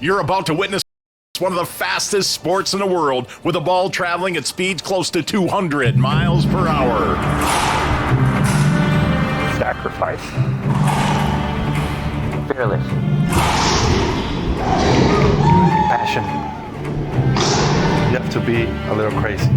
You're about to witness one of the fastest sports in the world, with a ball traveling at speeds close to 200 miles per hour. Sacrifice. Fearless. Passion. You have to be a little crazy.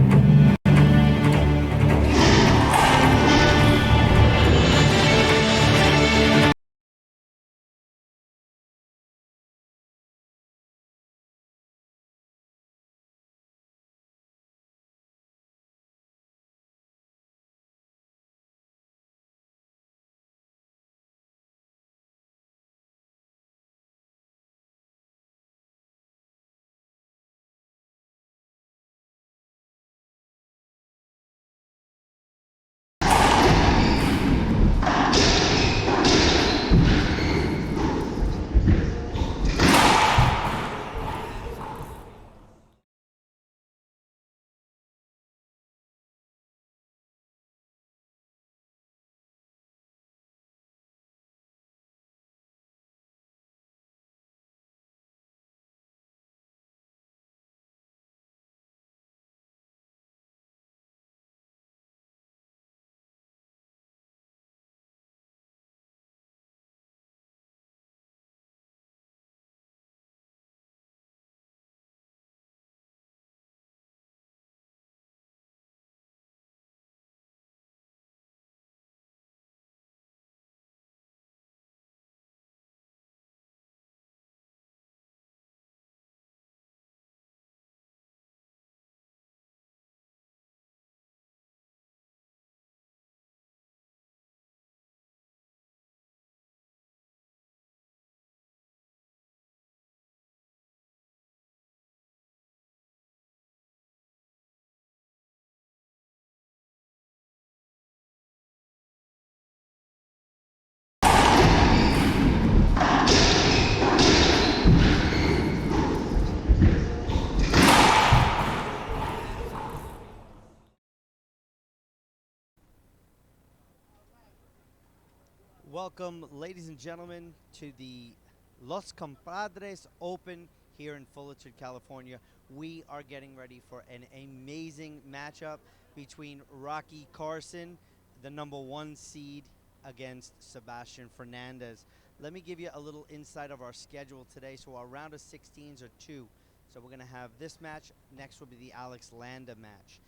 Welcome, ladies and gentlemen, to the Los Compadres Open here in Fullerton, California. We are getting ready for an amazing matchup between Rocky Carson, the #1 seed, against Sebastian Hernandez. Let me give you a little insight of our schedule today. So our round of 16s are 2. So we're going to have this match. Next will be the Alex Landa match.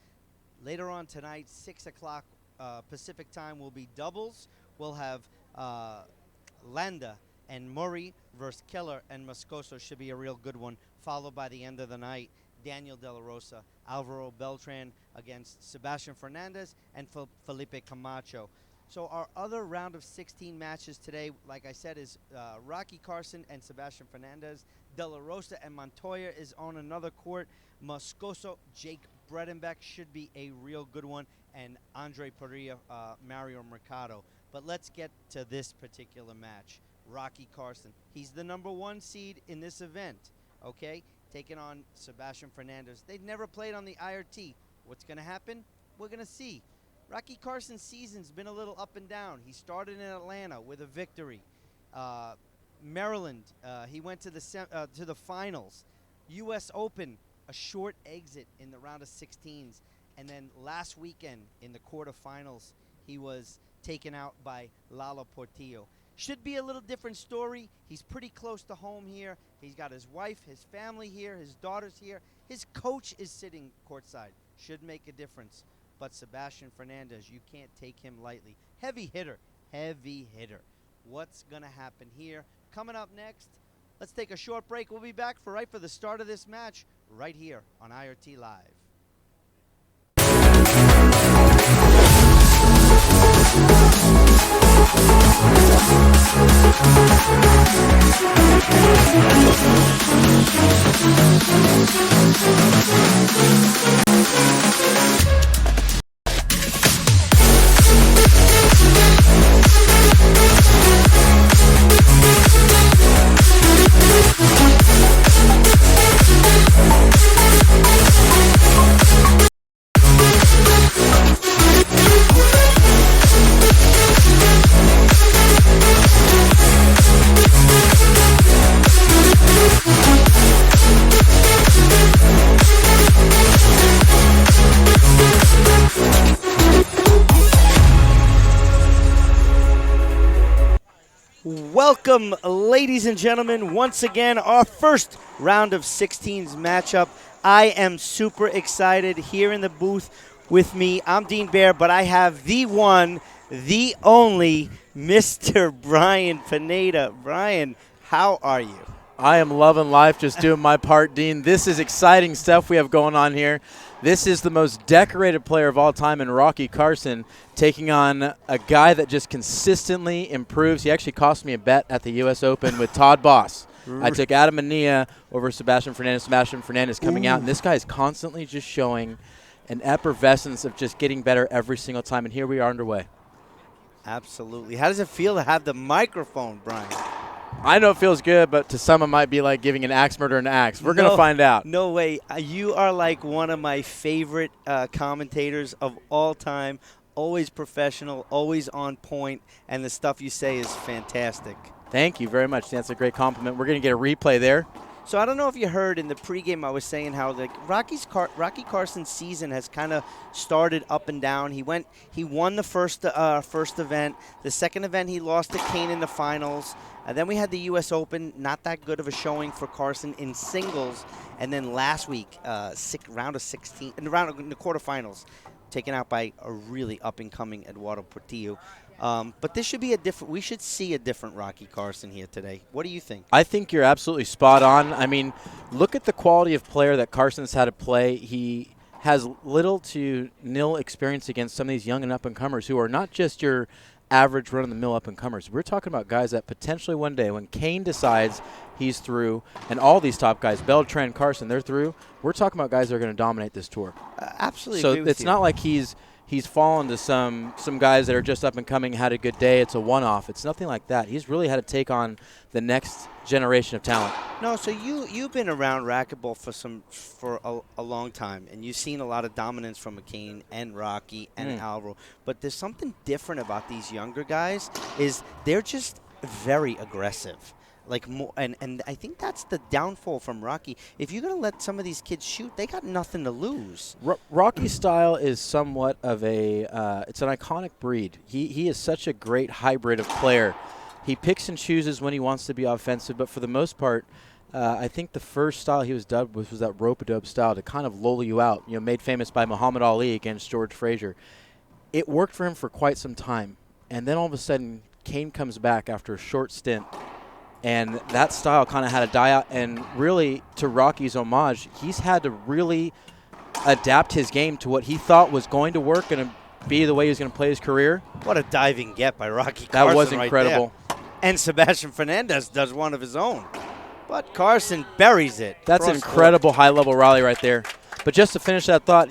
Later on tonight, 6 o'clock Pacific time, will be doubles. We'll have Landa and Murray versus Keller and Moscoso. Should be a real good one. Followed by the end of the night, Daniel De La Rosa, Alvaro Beltran against Sebastian Hernandez and Felipe Camacho. So our other round of 16 matches today, like I said, is Rocky Carson and Sebastian Hernandez. De La Rosa and Montoya is on another court. Moscoso, Jake Bredenbeck should be a real good one. And Andre Perea, Mario Mercado. But let's get to this particular match. Rocky Carson. He's the #1 seed in this event, okay? Taking on Sebastian Hernandez. They've never played on the IRT. What's going to happen? We're going to see. Rocky Carson's season's been a little up and down. He started in Atlanta with a victory. Maryland, he went to the finals. U.S. Open, a short exit in the round of 16s. And then last weekend in the quarterfinals, he was taken out by Lalo Portillo. Should be a little different story. He's pretty close to home here. He's got his wife, his family here, his daughter's here. His coach is sitting courtside. Should make a difference. But Sebastian Hernandez, you can't take him lightly. Heavy hitter. Heavy hitter. What's going to happen here? Coming up next, let's take a short break. We'll be back for the start of this match right here on IRT Live. Welcome, ladies and gentlemen, once again, our first round of 16s matchup. I am super excited. Here in the booth with me, I'm Dean Bear, but I have the one, the only, Mr. Brian Pineda. Brian, how are you? I am loving life, just doing my part, Dean. This is exciting stuff we have going on here. This is the most decorated player of all time in Rocky Carson, taking on a guy that just consistently improves. He actually cost me a bet at the U.S. Open with Todd Boss. I took Adam Mania over Sebastian Fernandez. Sebastian Fernandez coming out, and this guy is constantly just showing an effervescence of just getting better every single time, and here we are underway. Absolutely. How does it feel to have the microphone, Brian? I know it feels good, but to some it might be like giving an axe murderer an axe. We're going to find out. No way. You are like one of my favorite commentators of all time. Always professional, always on point, and the stuff you say is fantastic. Thank you very much. That's a great compliment. We're going to get a replay there. So I don't know if you heard in the pregame I was saying how the Rocky Carson's season has kind of started up and down. He won the first event. The second event he lost to Kane in the finals. Then we had the U.S. Open, not that good of a showing for Carson in singles. And then last week, round of 16, in the quarterfinals, taken out by a really up-and-coming Eduardo Portillo. But this should be we should see a different Rocky Carson here today. What do you think? I think you're absolutely spot on. I mean, look at the quality of player that Carson's had to play. He has little to nil experience against some of these young and up-and-comers who are not just your average run-of-the-mill up-and-comers. We're talking about guys that potentially one day, when Kane decides he's through, and all these top guys, Beltran, Carson, they're through, we're talking about guys that are going to dominate this tour. Absolutely. So agree with it's you. not like he's fallen to some guys that are just up and coming, had a good day. It's a one-off. It's nothing like that. He's really had to take on the next generation of talent. No, so you've been around racquetball for a long time, and you've seen a lot of dominance from McCain and Rocky and Alvaro. But there's something different about these younger guys is they're just very aggressive. Like more, and I think that's the downfall from Rocky. If you're going to let some of these kids shoot, they got nothing to lose. Rocky's style is somewhat of it's an iconic breed. He is such a great hybrid of player. He picks and chooses when he wants to be offensive, but for the most part, I think the first style he was dubbed with was that rope-a-dope style to kind of lull you out, made famous by Muhammad Ali against George Frazier. It worked for him for quite some time, and then all of a sudden, Kane comes back after a short stint, and that style kind of had to die out. And really, to Rocky's homage, he's had to really adapt his game to what he thought was going to work and be the way he was going to play his career. What a diving get by Rocky Carson. That was incredible. Right there. And Sebastian Fernandez does one of his own. But Carson buries it. That's an incredible high-level rally right there. But just to finish that thought,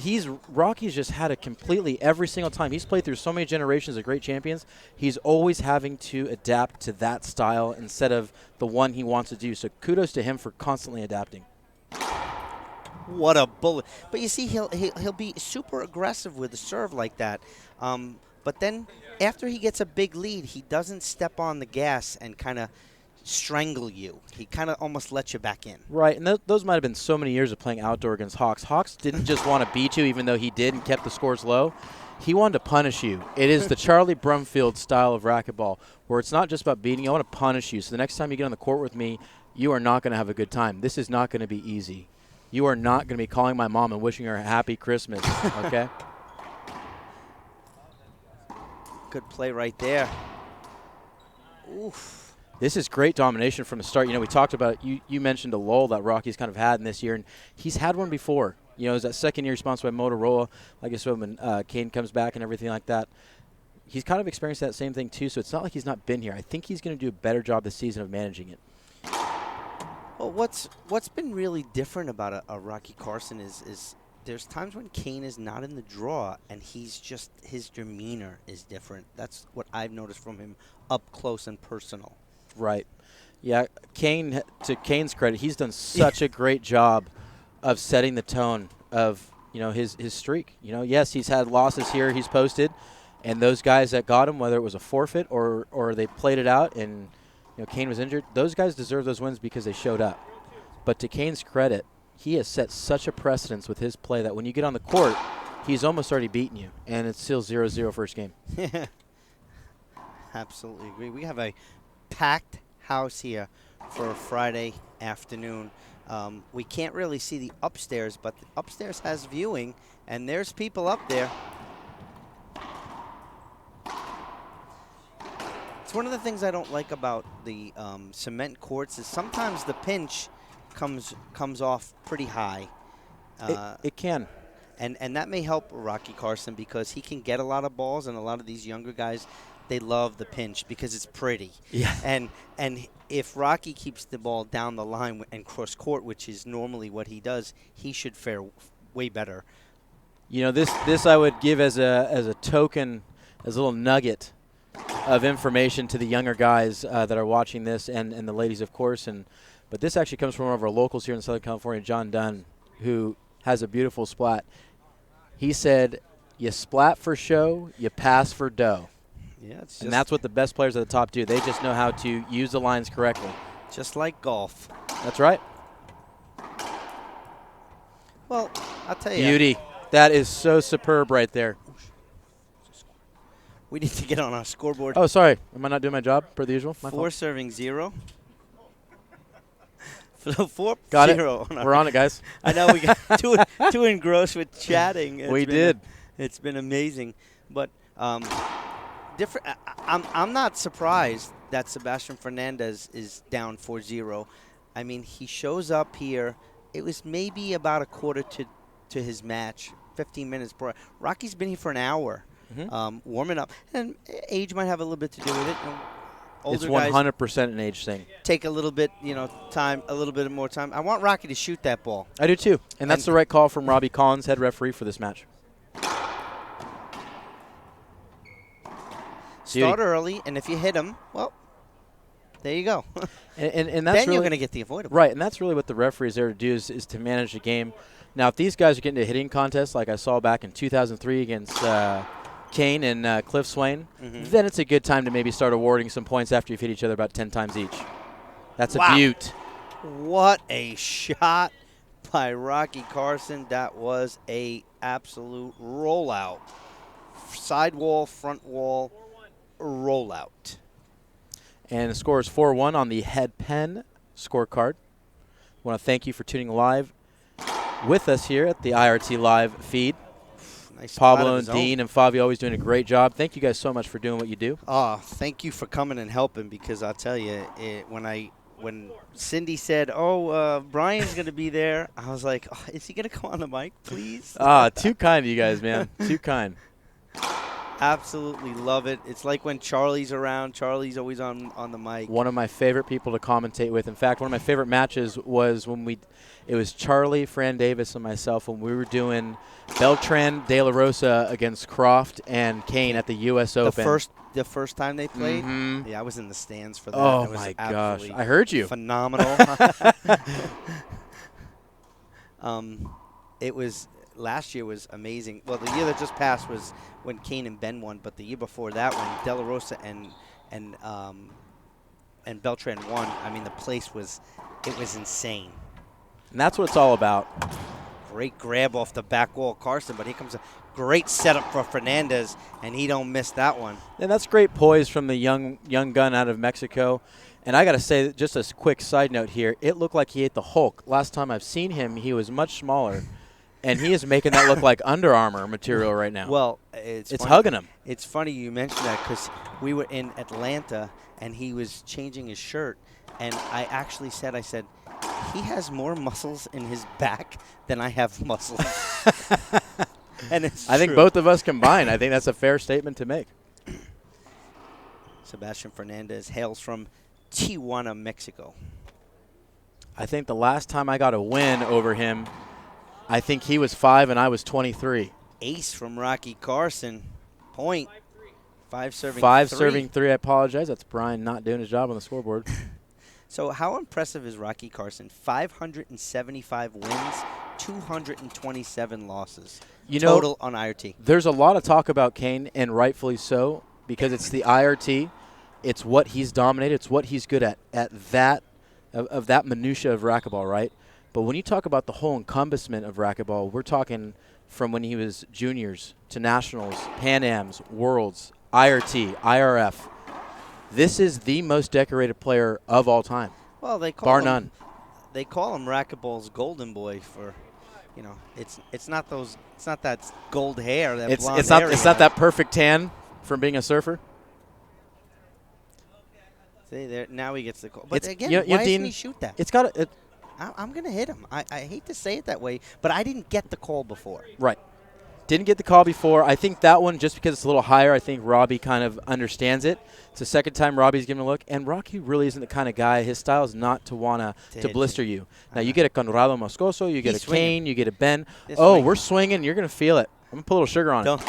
Rocky's just had it completely every single time. He's played through so many generations of great champions. He's always having to adapt to that style instead of the one he wants to do. So kudos to him for constantly adapting. What a bullet. But you see, he'll be super aggressive with a serve like that. But then after he gets a big lead, he doesn't step on the gas and kind of strangle you. He kind of almost lets you back in. Right, and those might have been so many years of playing outdoor against Hawks. Hawks didn't just want to beat you, even though he did and kept the scores low. He wanted to punish you. It is the Charlie Brumfield style of racquetball, where it's not just about beating you. I want to punish you. So the next time you get on the court with me, you are not going to have a good time. This is not going to be easy. You are not going to be calling my mom and wishing her a happy Christmas, okay? Good play right there. Oof. This is great domination from the start. We talked about it. You mentioned a lull that Rocky's kind of had in this year, and he's had one before. It was that second year sponsored by Motorola. Like I said, when Kane comes back and everything like that, he's kind of experienced that same thing too, so it's not like he's not been here. I think he's going to do a better job this season of managing it. Well, what's been really different about a Rocky Carson is there's times when Kane is not in the draw, and his demeanor is different. That's what I've noticed from him up close and personal. Right. Yeah, Kane, to Kane's credit, he's done such a great job of setting the tone of, his streak. Yes, he's had losses here he's posted, and those guys that got him, whether it was a forfeit or they played it out and, Kane was injured, those guys deserve those wins because they showed up. But to Kane's credit, he has set such a precedence with his play that when you get on the court, he's almost already beaten you, and it's still 0-0 first game. Absolutely agree. We have a packed house here for a Friday afternoon. We can't really see the upstairs, but the upstairs has viewing, and there's people up there. It's one of the things I don't like about the cement courts is sometimes the pinch comes off pretty high. It can. And that may help Rocky Carson because he can get a lot of balls, and a lot of these younger guys, they love the pinch because it's pretty. Yeah. And if Rocky keeps the ball down the line and cross court, which is normally what he does, he should fare way better. You know, this I would give as a token, as a little nugget of information to the younger guys that are watching this, and the ladies, of course. But this actually comes from one of our locals here in Southern California, John Dunn, who has a beautiful splat. He said, you splat for show, you pass for dough. Yeah, and that's what the best players at the top do. They just know how to use the lines correctly. Just like golf. That's right. Well, I'll tell you. Beauty. That is so superb right there. We need to get on our scoreboard. Oh, sorry. Am I not doing my job per the usual? My 4 fault. serving 0. 4 Got 0. it. We're on it, guys. I know we got too engrossed with chatting. We did. It's been amazing, but different. I'm not surprised that Sebastian Hernandez is down 4-0. I mean, he shows up here. It was maybe about a quarter to his match, 15 minutes per. Rocky's been here for an hour, warming up, and age might have a little bit to do with it. It's 100% an age thing. Take a little bit, time, a little bit more time. I want Rocky to shoot that ball. I do too, and that's the right call from Robbie Collins, head referee for this match. Start early, and if you hit him, well, there you go. and that's then really, you're going to get the avoidable. Right, and that's really what the referee is there to do is to manage the game. Now, if these guys are getting to hitting contests like I saw back in 2003 against Kane and Cliff Swain, then it's a good time to maybe start awarding some points after you've hit each other about 10 times each. That's a beaut. What a shot by Rocky Carson. That was a absolute rollout. Side wall, front wall, rollout. And the score is 4-1 on the Head Pen scorecard. I want to thank you for tuning live with us here at the IRT Live feed. Nice. Pablo and Dean and Fabio always doing a great job. Thank you guys so much for doing what you do. Thank you for coming and helping, because I'll tell you, when Cindy said, Brian's going to be there, I was like, is he going to come on the mic, please? Too kind of you guys, man. Too kind. Absolutely love it. It's like when Charlie's around. Charlie's always on the mic. One of my favorite people to commentate with. In fact, one of my favorite matches was when it was Charlie, Fran Davis, and myself when we were doing Beltran De La Rosa against Croft and Kane at the U.S. Open. The first time they played? Yeah, I was in the stands for that. Oh, my gosh. I heard you. Phenomenal. It was... Last year was amazing. Well, the year that just passed was when Kane and Ben won, but the year before that, when De La Rosa and Beltran won, I mean, the place was insane. And that's what it's all about. Great grab off the back wall, Carson, but here comes a great setup for Hernandez, and he don't miss that one. And that's great poise from the young gun out of Mexico. And I got to say, just a quick side note here, it looked like he ate the Hulk. Last time I've seen him, he was much smaller. And he is making that look like Under Armour material right now. Well, it's funny. Hugging him. It's funny you mentioned that because we were in Atlanta and he was changing his shirt. And I actually said, he has more muscles in his back than I have muscles. And it's I think both of us combined. I think that's a fair statement to make. Sebastian Hernandez hails from Tijuana, Mexico. I think the last time I got a win over him, I think he was 5 and I was 23. Ace from Rocky Carson. Point. 5 serving 5 3. serving 3. I apologize. That's Brian not doing his job on the scoreboard. So how impressive is Rocky Carson? 575 wins, 227 losses. Total on IRT. There's a lot of talk about Kane, and rightfully so, because it's the IRT. It's what he's dominated. It's what he's good at that minutia of racquetball, right? But when you talk about the whole encompassment of racquetball, we're talking from when he was juniors to nationals, Pan Ams, Worlds, IRT, IRF. This is the most decorated player of all time, Well, they call bar him, none. They call him racquetball's golden boy for, it's not that gold hair, that blonde It's not hair. it's not that perfect tan from being a surfer. See there, now he gets the call. But It's, again, you know, why Dean, doesn't he shoot that? It's got it. I'm gonna hit him. I hate to say it that way, but I didn't get the call before. Right. Didn't get the call before. I think that one, just because it's a little higher, I think Robbie kind of understands it. It's the second time Robbie's giving a look, and Rocky really isn't the kind of guy. His style is not to want to blister you. Now, you get a Conrado Moscoso, you get a Kane, you get a Ben. We're swinging. You're going to feel it. I'm going to put a little sugar on it.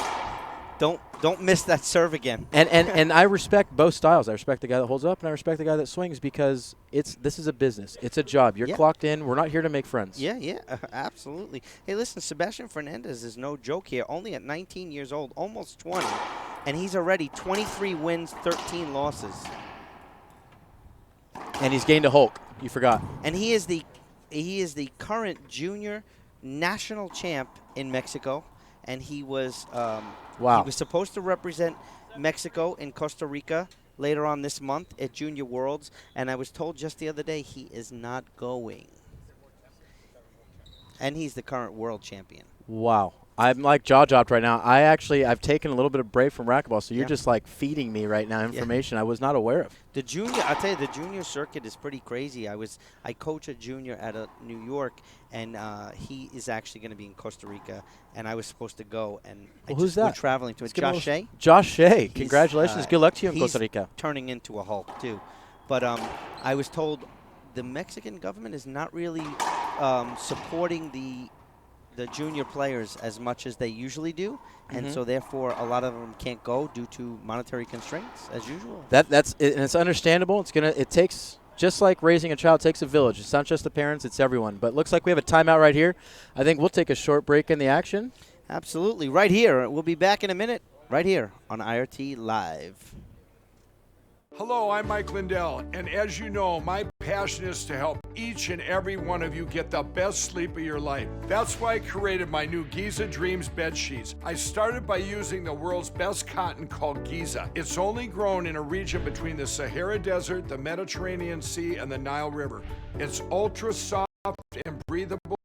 Don't miss that serve again. And I respect both styles. I respect the guy that holds up, and I respect the guy that swings, because this is a business. It's a job. You're clocked in. We're not here to make friends. Yeah, absolutely. Hey, listen, Sebastian Hernandez is no joke here. Only at 19 years old, almost 20, and he's already 23 wins, 13 losses. And he's gained a Hulk. You forgot. And he is the current junior national champ in Mexico, and he was he was supposed to represent Mexico in Costa Rica later on this month at Junior Worlds, and I was told just the other day he is not going. And he's the current world champion. Wow. I'm like jaw-dropped right now. I've taken a little bit of break from racquetball, so you're just like feeding me right now information I was not aware of. I tell you, the junior circuit is pretty crazy. I coach a junior at New York, and he is actually going to be in Costa Rica, and I was supposed to go, and who's that? We're traveling to it. Josh Shea. Josh Shea. Congratulations. Good luck to you in Costa Rica. He's turning into a Hulk too, but I was told the Mexican government is not really supporting the junior players as much as they usually do, and so therefore a lot of them can't go due to monetary constraints as usual. That's and it's understandable. It takes, just like raising a child, takes a village. It's not just the parents, it's everyone. But it looks like we have a timeout right here. I think we'll take a short break in the action. Absolutely, right here. We'll be back in a minute, right here on IRT Live. Hello, I'm Mike Lindell, and as you know, my passion is to help each and every one of you get the best sleep of your life. That's why I created my new Giza Dreams bed sheets. I started by using the world's best cotton called Giza. It's only grown in a region between the Sahara Desert, the Mediterranean Sea, and the Nile River. It's ultra soft and breathable,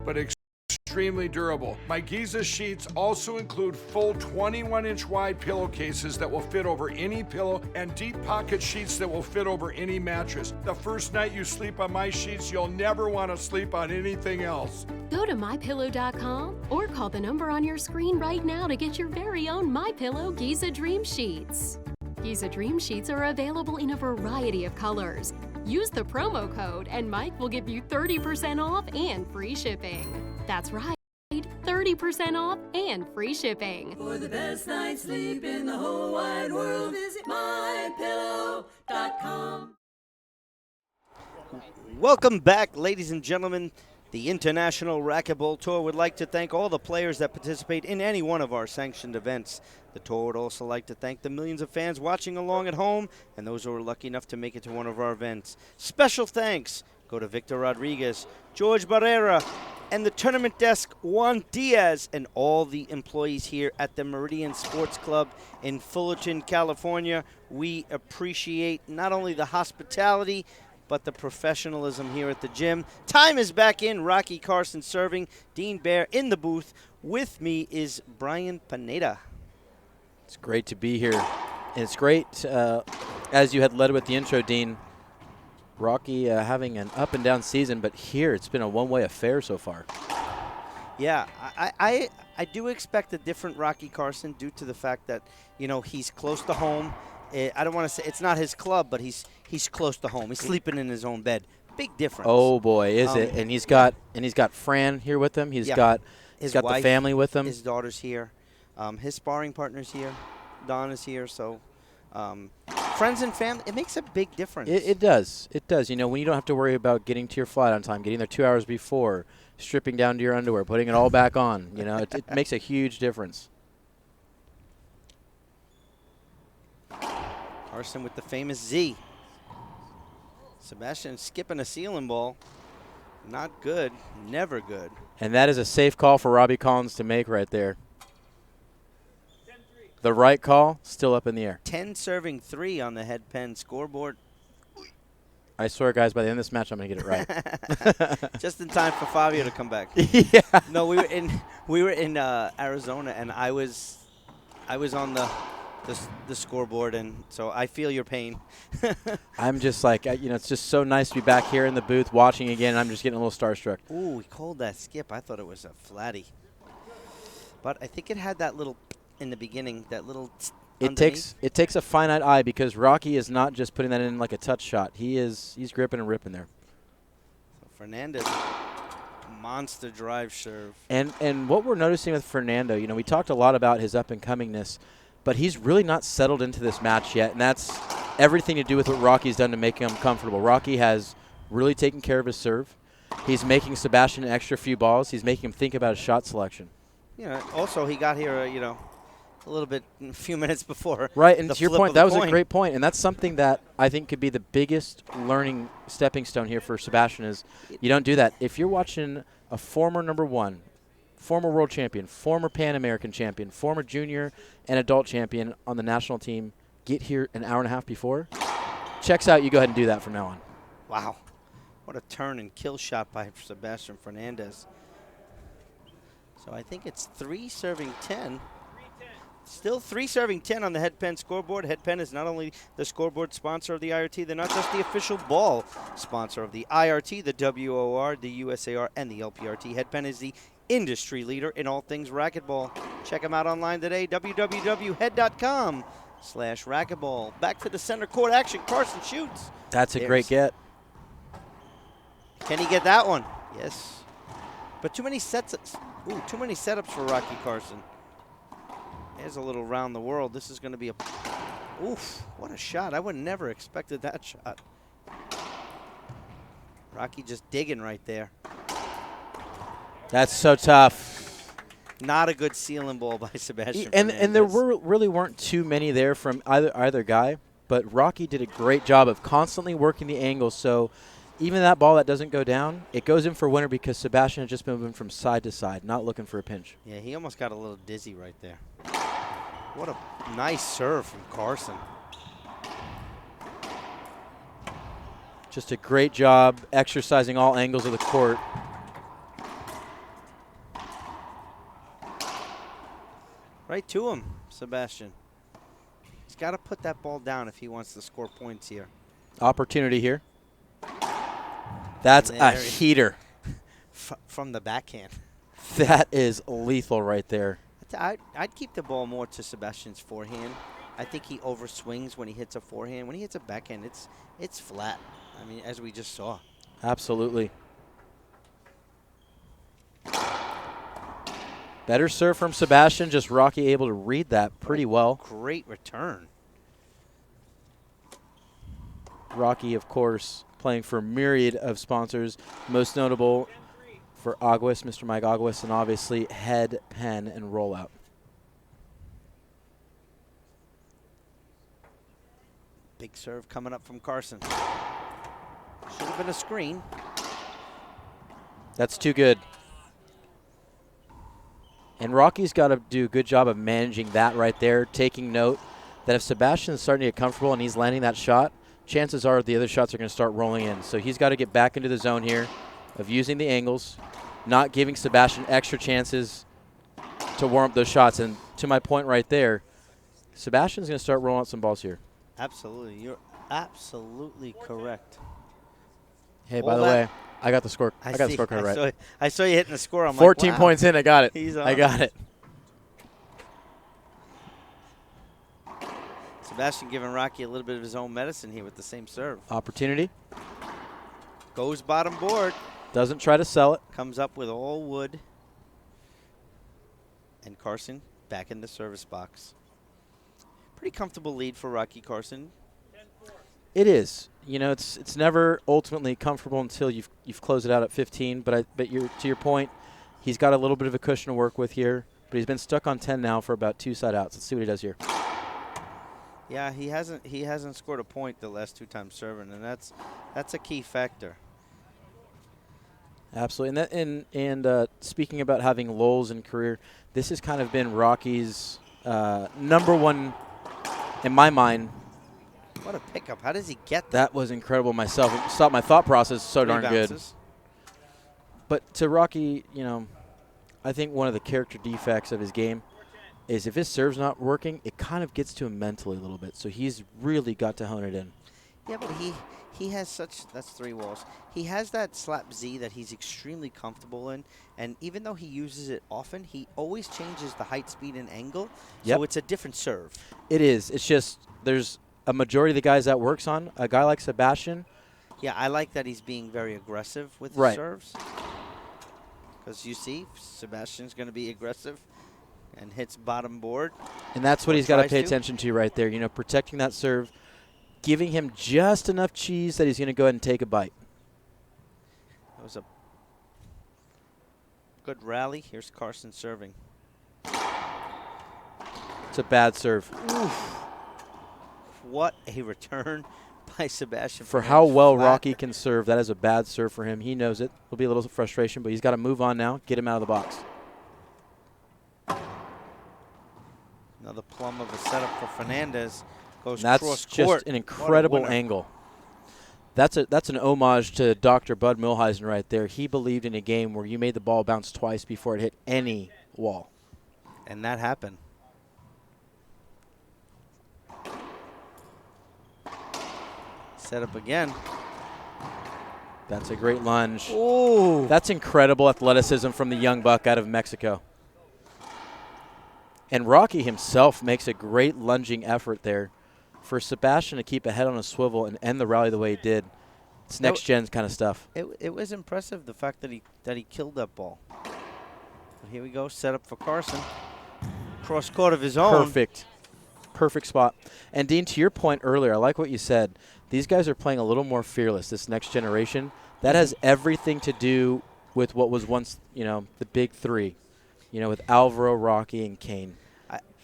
but extremely durable. My Giza sheets also include full 21-inch wide pillowcases that will fit over any pillow and deep pocket sheets that will fit over any mattress. The first night you sleep on my sheets, you'll never want to sleep on anything else. Go to mypillow.com or call the number on your screen right now to get your very own MyPillow Giza Dream Sheets. Giza Dream Sheets are available in a variety of colors. Use the promo code and Mike will give you 30% off and free shipping. That's right, 30% off and free shipping. For the best night's sleep in the whole wide world, visit mypillow.com. Welcome back, ladies and gentlemen. The International Racquetball Tour would like to thank all the players that participate in any one of our sanctioned events. The tour would also like to thank the millions of fans watching along at home and those who are lucky enough to make it to one of our events. Special thanks go to Victor Rodriguez, George Barrera, and the tournament desk, Juan Diaz, and all the employees here at the Meridian Sports Club in Fullerton, California. We appreciate not only the hospitality, but the professionalism here at the gym. Time is back in. Rocky Carson serving, Dean Baer in the booth. With me is Brian Pineda. It's great to be here. And it's great, as you had led with the intro, Dean, Rocky having an up and down season, but here it's been a one-way affair so far. Yeah, I do expect a different Rocky Carson due to the fact that, he's close to home. I don't want to say it's not his club, but he's close to home. He's sleeping in his own bed. Big difference. Oh boy, is it? And he's got Fran here with him. He's got his wife, the family with him. His daughter's here. His sparring partner's here. Don is here. So friends and family. It makes a big difference. It does. It does. When you don't have to worry about getting to your flight on time, getting there 2 hours before, stripping down to your underwear, putting it all back on. It makes a huge difference. Carson with the famous Z. Sebastian skipping a ceiling ball. Not good. Never good. And that is a safe call for Robbie Collins to make right there. The right call, still up in the air. 10 serving 3 on the head pen scoreboard. I swear, guys, by the end of this match, I'm going to get it right. Just in time for Fabio to come back. Yeah. No, we were in Arizona, and I was on the scoreboard, and so I feel your pain. I'm just like, it's just so nice to be back here in the booth watching again. And I'm just getting a little starstruck. Ooh, he called that skip. I thought it was a flatty, but I think it had that little in the beginning. That little. It takes a finite eye because Rocky is not just putting that in like a touch shot. He's gripping and ripping there. So Fernandez, monster drive serve. And what we're noticing with Fernando, we talked a lot about his up and comingness, but he's really not settled into this match yet, and that's everything to do with what Rocky's done to make him comfortable. Rocky has really taken care of his serve. He's making Sebastian an extra few balls. He's making him think about his shot selection. Also he got here, a little bit, a few minutes before. Right, and to your point, that was coin. a great point, and that's something that I think could be the biggest learning stepping stone here for Sebastian is you don't do that. If you're watching a former number 1, former world champion, former Pan American champion, former junior and adult champion on the national team get here an hour and a half before, checks out, you go ahead and do that from now on. Wow. What a turn and kill shot by Sebastian Hernandez. So I think it's 3 serving 10. Still 3 serving 10 on the Head Pen scoreboard. Head Pen is not only the scoreboard sponsor of the IRT, they're not just the official ball sponsor of the IRT, the WOR, the USAR, and the LPRT. Head Pen is the industry leader in all things racquetball. Check them out online today, www.head.com/racquetball. Back to the center court action. Carson shoots. That's a great get. Can he get that one? Yes. But too many setups. Ooh, too many setups for Rocky Carson. There's a little round the world. This is going to be a... Oof, what a shot. I would never expected that shot. Rocky just digging right there. That's so tough. Not a good sealing ball by Sebastian And there really weren't too many there from either guy, but Rocky did a great job of constantly working the angle, so even that ball that doesn't go down, it goes in for winner because Sebastian had just been moving from side to side, not looking for a pinch. Yeah, he almost got a little dizzy right there. What a nice serve from Carson. Just a great job exercising all angles of the court. Right to him, Sebastian. He's got to put that ball down if he wants to score points here. Opportunity here. That's a heater. From the backhand. That is lethal right there. I'd keep the ball more to Sebastian's forehand. I think he overswings when he hits a forehand. When he hits a backhand, it's flat. I mean, as we just saw. Absolutely. Better serve from Sebastian, just Rocky able to read that pretty well. Great return. Rocky, of course, playing for a myriad of sponsors, most notable for Aguas, Mr. Mike Aguas, and obviously Head, Pen, and Rollout. Big serve coming up from Carson. Should have been a screen. That's too good. And Rocky's got to do a good job of managing that right there, taking note that if Sebastian's starting to get comfortable and he's landing that shot, chances are the other shots are going to start rolling in. So he's got to get back into the zone here of using the angles, not giving Sebastian extra chances to warm up those shots. And to my point right there, Sebastian's going to start rolling out some balls here. Absolutely. You're absolutely correct. Hey, by the way, I got the score. I got the scorecard right. I saw you hitting the score. I'm 14 like, wow. points in. I got it. He's on. I got it. Sebastian giving Rocky a little bit of his own medicine here with the same serve. Opportunity. Goes bottom board. Doesn't try to sell it. Comes up with all wood. And Carson back in the service box. Pretty comfortable lead for Rocky Carson. It is. You know, it's never ultimately comfortable until you've closed it out at 15. But to your point, he's got a little bit of a cushion to work with here. But he's been stuck on 10 now for about 2 side outs. Let's see what he does here. Yeah, he hasn't scored a point the last 2 times serving, and that's a key factor. Absolutely. And speaking about having lulls in career, this has kind of been Rocky's number one in my mind. What a pickup. How does he get that? That was incredible myself. It stopped my thought process so darn good. But to Rocky, I think one of the character defects of his game is if his serve's not working, it kind of gets to him mentally a little bit. So he's really got to hone it in. Yeah, but he has such, that's 3 walls. He has that slap Z that he's extremely comfortable in. And even though he uses it often, he always changes the height, speed, and angle. Yep. So it's a different serve. It is. It's just there's a majority of the guys that works on. A guy like Sebastian. Yeah, I like that he's being very aggressive with his Right. serves. Because you see, Sebastian's going to be aggressive and hits bottom board. And that's what he's got to tries pay to. attention to right there. Protecting that serve, giving him just enough cheese that he's going to go ahead and take a bite. That was a good rally. Here's Carson serving. It's a bad serve. Oof. What a return by Sebastian. For how well Flat. Rocky can serve, that is a bad serve for him. He knows it. There'll be a little frustration, but he's got to move on now, get him out of the box. Another plum of a setup for Fernandez. Goes That's cross just court. an incredible What a winner. angle. That's an homage to Dr. Bud Milheisen right there. He believed in a game where you made the ball bounce twice before it hit any wall. And that happened. Set up again. That's a great lunge. Oh, That's incredible athleticism from the young buck out of Mexico. And Rocky himself makes a great lunging effort there. For Sebastian to keep a head on a swivel and end the rally the way he did, it's next gen kind of stuff. it was impressive, the fact that he killed that ball. But here we go, set up for Carson. Cross court of his own. Perfect spot. And Dean, to your point earlier, I like what you said. These guys are playing a little more fearless, this next generation. That has everything to do with what was once, the big 3, with Alvaro, Rocky, and Kane.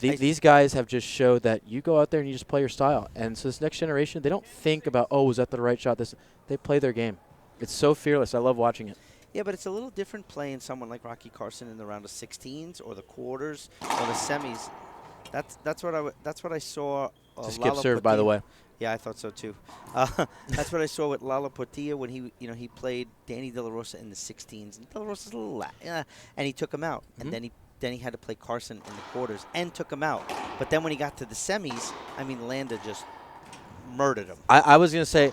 These guys have just showed that you go out there and you just play your style. And so this next generation, they don't think about, was that the right shot? They play their game. It's so fearless. I love watching it. Yeah, but it's a little different playing someone like Rocky Carson in the round of 16s or the quarters or the semis. That's what I saw. It's a skip serve, by the way. Yeah, I thought so too. That's what I saw with Lalo Portilla when he played Danny De La Rosa in the 16s. And De La Rosa's a little and he took him out, and then he had to play Carson in the quarters and took him out. But then when he got to the semis, Landa just murdered him. I was going to say,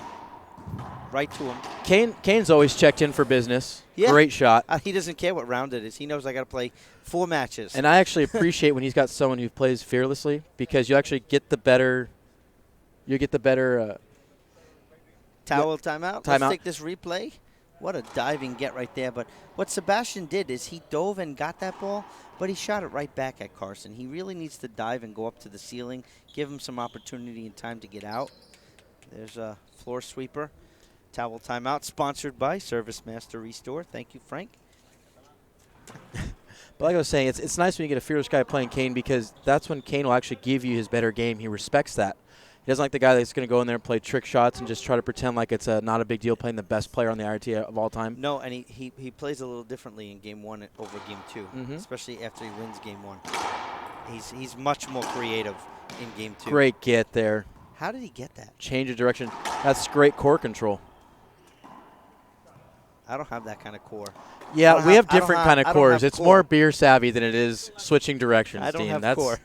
right to him. Kane's always checked in for business. Yeah. Great shot. He doesn't care what round it is. He knows I got to play 4 matches. And I actually appreciate when he's got someone who plays fearlessly, because you actually get the better. You get the better. Towel timeout. Timeout. Let's take this replay. What a diving get right there. But what Sebastian did is he dove and got that ball, but he shot it right back at Carson. He really needs to dive and go up to the ceiling, give him some opportunity and time to get out. There's a floor sweeper. Towel timeout, sponsored by Service Master Restore. Thank you, Frank. But like I was saying, it's nice when you get a fearless guy playing Kane, because that's when Kane will actually give you his better game. He respects that. He doesn't like the guy that's going to go in there and play trick shots and just try to pretend like it's not a big deal playing the best player on the IRT of all time. No, and he plays a little differently in Game 1 over Game 2, especially after he wins Game 1. He's much more creative in Game 2. Great get there. How did he get that? Change of direction. That's great core control. I don't have that kind of core. Yeah, we have different kind of I don't cores. have It's core. more beer savvy than it is switching directions, I don't Dean. have core.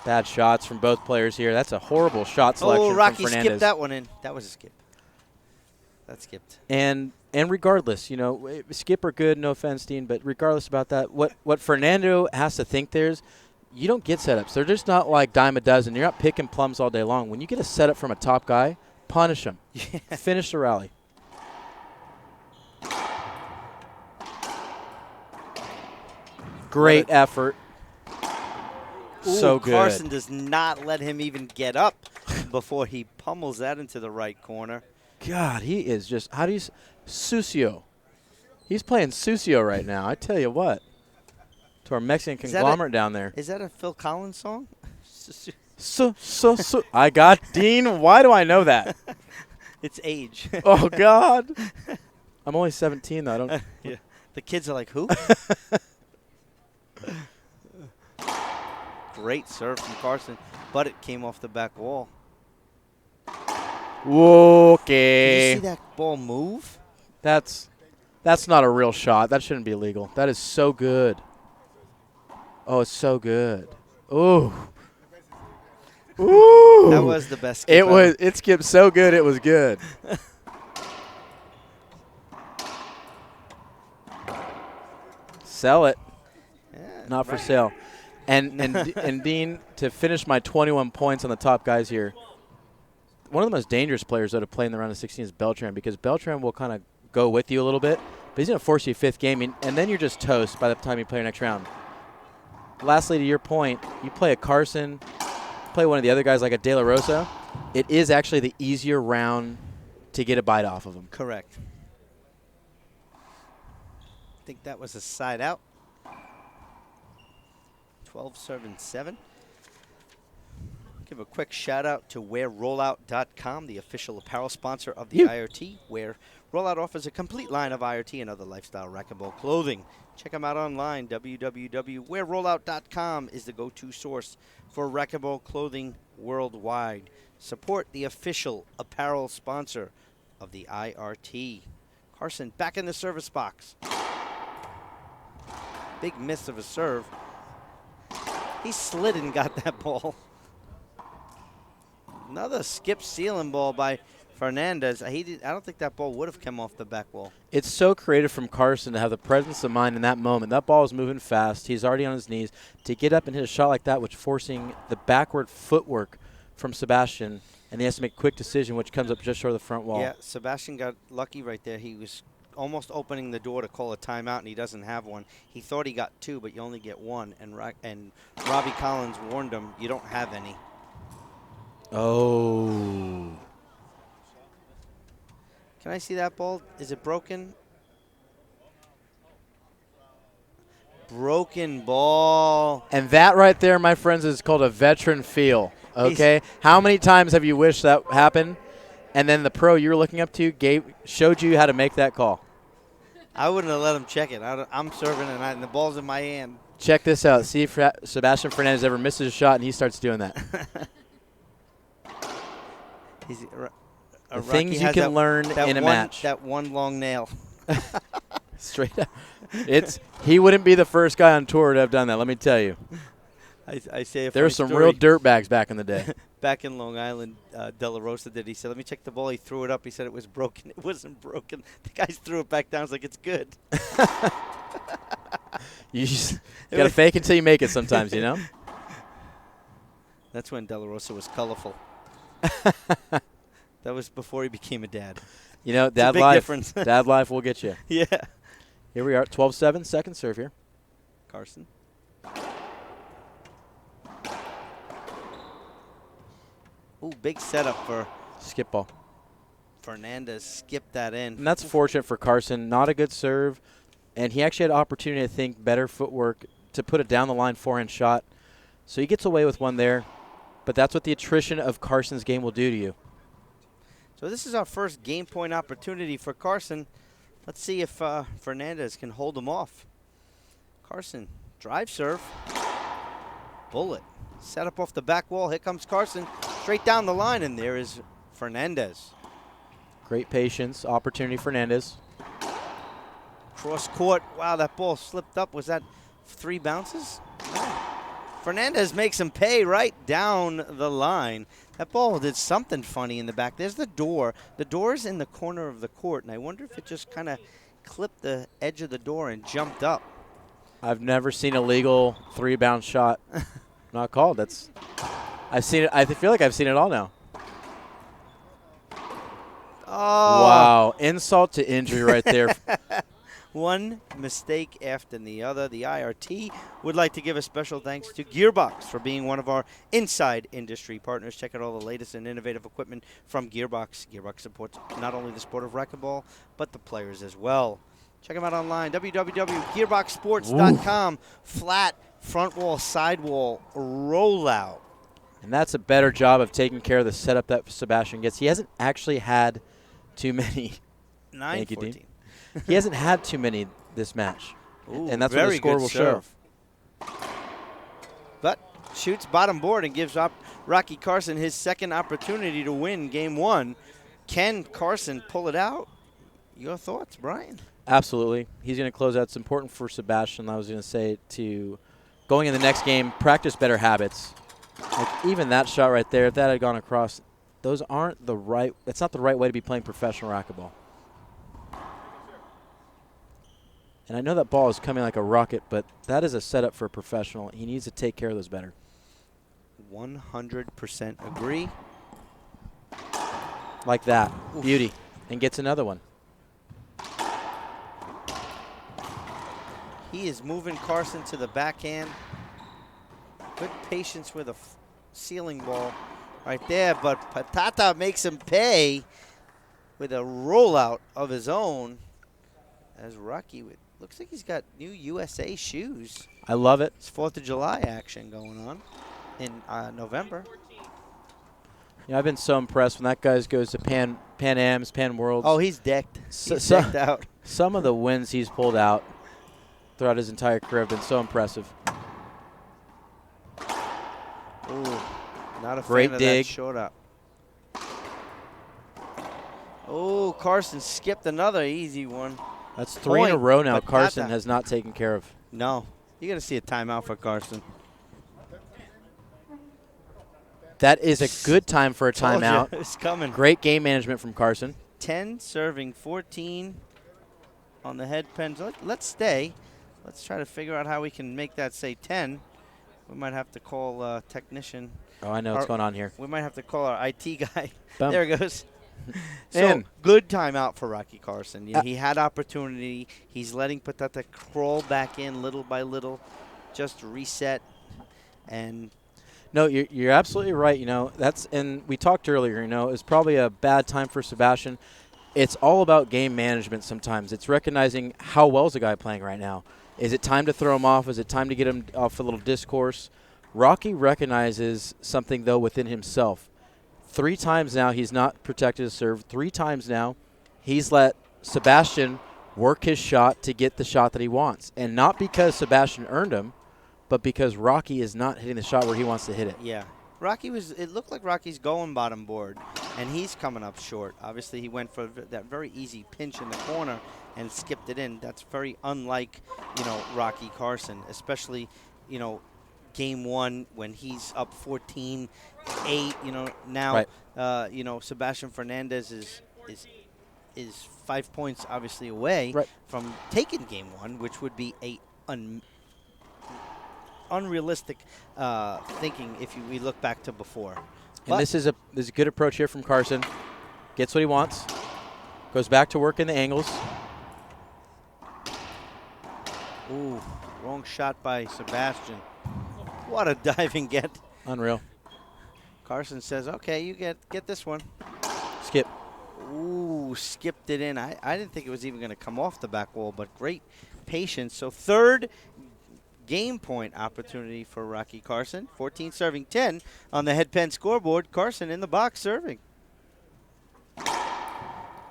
Bad shots from both players here. That's a horrible shot selection Oh, Rocky from Fernandez. skipped that one in. That was a skip. That skipped. And regardless, skip are good, no offense, Dean, but regardless about that, what Fernando has to think there is, you don't get setups. They're just not like dime a dozen. You're not picking plums all day long. When you get a setup from a top guy, punish him. Yeah. Finish the rally. Great effort. Ooh, So good. Carson does not let him even get up before he pummels that into the right corner. God, he is just, how do you, Sucio. He's playing Sucio right now. I tell you what. To our Mexican conglomerate down there. Is that a Phil Collins song? I got Dean. Why do I know that? It's age. Oh, God. I'm only 17, though. I don't. Yeah. The kids are like, who? Great serve from Carson, but it came off the back wall. Okay. Did you see that ball move? That's not a real shot. That shouldn't be illegal. That is so good. Oh, it's so good. Ooh. Ooh. That was the best skip ever. It skipped so good it was good. Sell it. Yeah, Not for sale. And Dean, to finish my 21 points on the top guys here, one of the most dangerous players though to play in the round of 16 is Beltran, because Beltran will kind of go with you a little bit, but he's going to force you fifth game, and then you're just toast by the time you play your next round. Lastly, to your point, you play a Carson, play one of the other guys like a De La Rosa, it is actually the easier round to get a bite off of him. Correct. I think that was a side out. 12-7. Give a quick shout out to WearRollout.com, the official apparel sponsor of the IRT, where Rollout offers a complete line of IRT and other lifestyle racquetball clothing. Check them out online. www.wearrollout.com is the go-to source for racquetball clothing worldwide. Support the official apparel sponsor of the IRT. Carson back in the service box. Big miss of a serve. He slid and got that ball. Another skip ceiling ball by Hernandez. I don't think that ball would have come off the back wall. It's so creative from Carson to have the presence of mind in that moment. That ball is moving fast. He's already on his knees. To get up and hit a shot like that, which forcing the backward footwork from Sebastian, and he has to make a quick decision, which comes up just short of the front wall. Yeah, Sebastian got lucky right there. He was almost opening the door to call a timeout, and he doesn't have one. He thought he got two, but you only get one. And Robbie Collins warned him, you don't have any. Oh. Can I see that ball? Is it broken? Broken ball. And that right there, my friends, is called a veteran feel, okay? How many times have you wished that happened? And then the pro you were looking up to showed you how to make that call. I wouldn't have let him check it. I'm serving, and the ball's in my hand. Check this out. See if Sebastian Hernandez ever misses a shot, and he starts doing that. The things you can learn in a match. That one long nail. Straight up. He wouldn't be the first guy on tour to have done that, let me tell you. I say a there were some real dirtbags back in the day. Back in Long Island, De La Rosa did. He said, let me check the ball. He threw it up. He said it was broken. It wasn't broken. The guys threw it back down. I was like, it's good. You got to fake until you make it sometimes, you know? That's when De La Rosa was colorful. That was before he became a dad. You know, dad life will get you. Yeah. Here we are, 12-7, second serve here. Carson. Ooh, big setup for skip ball. Fernandez skipped that in. And that's fortunate for Carson. Not a good serve. And he actually had opportunity, I think, better footwork to put it down the line, forehand shot. So he gets away with one there. But that's what the attrition of Carson's game will do to you. So this is our first game point opportunity for Carson. Let's see if Fernandez can hold him off. Carson, drive serve. Bullet. Set up off the back wall. Here comes Carson. Straight down the line, and there is Fernandez. Great patience. Opportunity, Fernandez. Cross court. Wow, that ball slipped up. Was that 3 bounces? No. Fernandez makes him pay right down the line. That ball did something funny in the back. There's the door. The door's in the corner of the court, and I wonder if it just kind of clipped the edge of the door and jumped up. I've never seen a legal 3-bounce shot not called. I've seen it. I feel like I've seen it all now. Oh. Wow. Insult to injury right there. One mistake after the other. The IRT would like to give a special thanks to Gearbox for being one of our inside industry partners. Check out all the latest and innovative equipment from Gearbox. Gearbox supports not only the sport of racquetball, but the players as well. Check them out online, www.gearboxsports.com. Flat, front wall, side wall, rollout. And that's a better job of taking care of the setup that Sebastian gets. He hasn't actually had too many. 9-14. He hasn't had too many this match. Ooh, And that's what the very score good will show. serve. But shoots bottom board and gives up Rocky Carson his second opportunity to win game 1. Can Carson pull it out? Your thoughts, Brian? Absolutely. He's going to close out. It's important for Sebastian, I was going to say, to going in the next game, practice better habits. Like even that shot right there, if that had gone across, those aren't the right – it's not the right way to be playing professional racquetball. And I know that ball is coming like a rocket, but that is a setup for a professional. He needs to take care of those better. 100% agree. Like that. Oof. Beauty. And gets another one. He is moving Carson to the backhand. Good patience with a ceiling ball right there, but Patata makes him pay with a rollout of his own. As Rocky looks like he's got new USA shoes. I love it. It's 4th of July action going on in November. You know, I've been so impressed when that guy goes to Pan Ams, Pan Worlds. Oh, he's decked. He's decked out. Some of the wins he's pulled out throughout his entire career have been so impressive. Ooh, not a Great fan dig. of that short up. Oh, Carson skipped another easy one. That's 3 in a Point, row now Patata. Carson has not taken care of. No, you got to see a timeout for Carson. That is a good time for a Told ya, timeout. it's coming. Great game management from Carson. 10 serving, 14 on the head pens. Let's stay. Let's try to figure out how we can make that say 10. We might have to call a technician. Oh, I know what's going on here. We might have to call our IT guy. Boom. There it goes. So, In. good timeout for Rocky Carson. You know, he had opportunity. He's letting Patata crawl back in little by little, just reset. And No, you're absolutely right. You know, and we talked earlier, you know, it's probably a bad time for Sebastian. It's all about game management sometimes. It's recognizing how well is a guy playing right now. Is it time to throw him off? Is it time to get him off a little discourse? Rocky recognizes something, though, within himself. 3 times now he's not protected his serve. 3 times now he's let Sebastian work his shot to get the shot that he wants. And not because Sebastian earned him, but because Rocky is not hitting the shot where he wants to hit it. yeah, it looked like Rocky's going bottom board, and he's coming up short. Obviously, he went for that very easy pinch in the corner and skipped it in. That's very unlike, you know, Rocky Carson, especially, you know, game 1 when he's up 14-8. You know, now, Right. you know, Sebastian Hernandez is 5 points obviously away Right. from taking game 1, which would be a unrealistic thinking if we look back to before. And this is a good approach here from Carson. Gets what he wants. Goes back to work in the angles. Ooh, wrong shot by Sebastian. What a diving get. Unreal. Carson says, okay, you get this one. Skip. Ooh, skipped it in. I didn't think it was even going to come off the back wall, but great patience. So third game point opportunity for Rocky Carson. 14 serving, 10 on the head pen scoreboard. Carson in the box serving.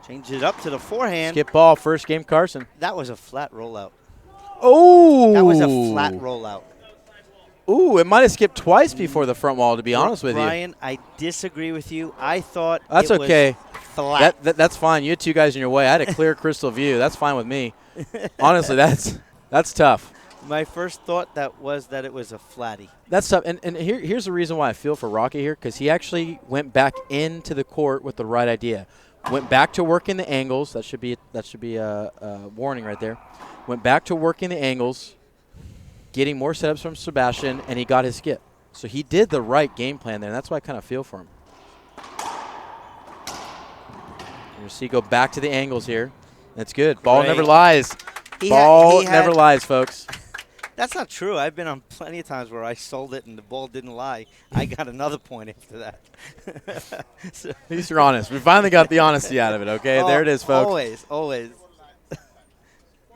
Change it up to the forehand. Skip ball, first game Carson. That was a flat rollout. Oh! That was a flat rollout. Ooh, it might have skipped twice before the front wall, to be honest with you. Brian, I disagree with you. I thought That's it okay. was flat. That's fine. You had 2 guys in your way. I had a clear crystal view. That's fine with me. Honestly, that's tough. My first thought was that it was a flatty. That's tough. And here's the reason why I feel for Rocky here, because he actually went back into the court with the right idea. Went back to working the angles. That should be a warning right there. Went back to working the angles, getting more setups from Sebastian, and he got his skip. So he did the right game plan there, and that's why I kind of feel for him. You see, go back to the angles here. That's good. Ball never lies. Ball never lies, folks. That's not true. I've been on plenty of times where I sold it and the ball didn't lie. I got another point after that. At least you're honest. We finally got the honesty out of it, okay? There it is, folks. Always.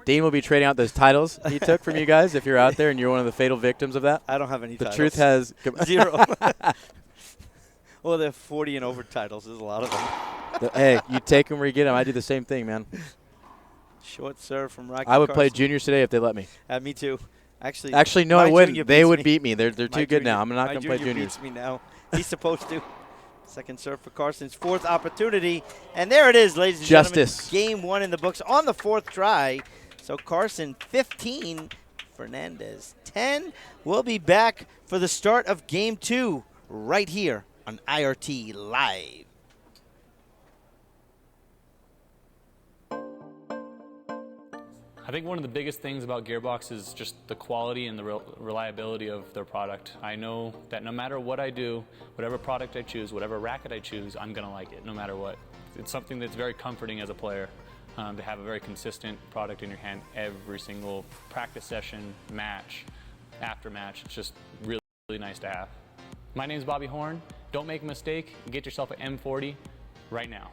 Dean will be trading out those titles he took from you guys if you're out there and you're one of the fatal victims of that. I don't have any The titles. truth has 0. Well, they're 40 and over titles. There's a lot of them. Hey, you take them where you get them. I do the same thing, man. Short serve from Rocky I would play Carson. juniors today if they let me. Me too. Actually, no, I my wouldn't. junior They beats would me. beat me. They're too My good now. junior- I'm not my going to play junior juniors. beats me now. He's supposed to. Second serve for Carson's fourth opportunity. And there it is, ladies and Justice. gentlemen. Game 1 in the books on the fourth try. So Carson 15, Fernandez 10. We'll be back for the start of Game 2 right here on IRT Live. I think one of the biggest things about Gearbox is just the quality and the reliability of their product. I know that no matter what I do, whatever product I choose, whatever racket I choose, I'm going to like it no matter what. It's something that's very comforting as a player to have a very consistent product in your hand every single practice session, match, after match. It's just really, really nice to have. My name is Bobby Horn. Don't make a mistake. Get yourself an M40 right now.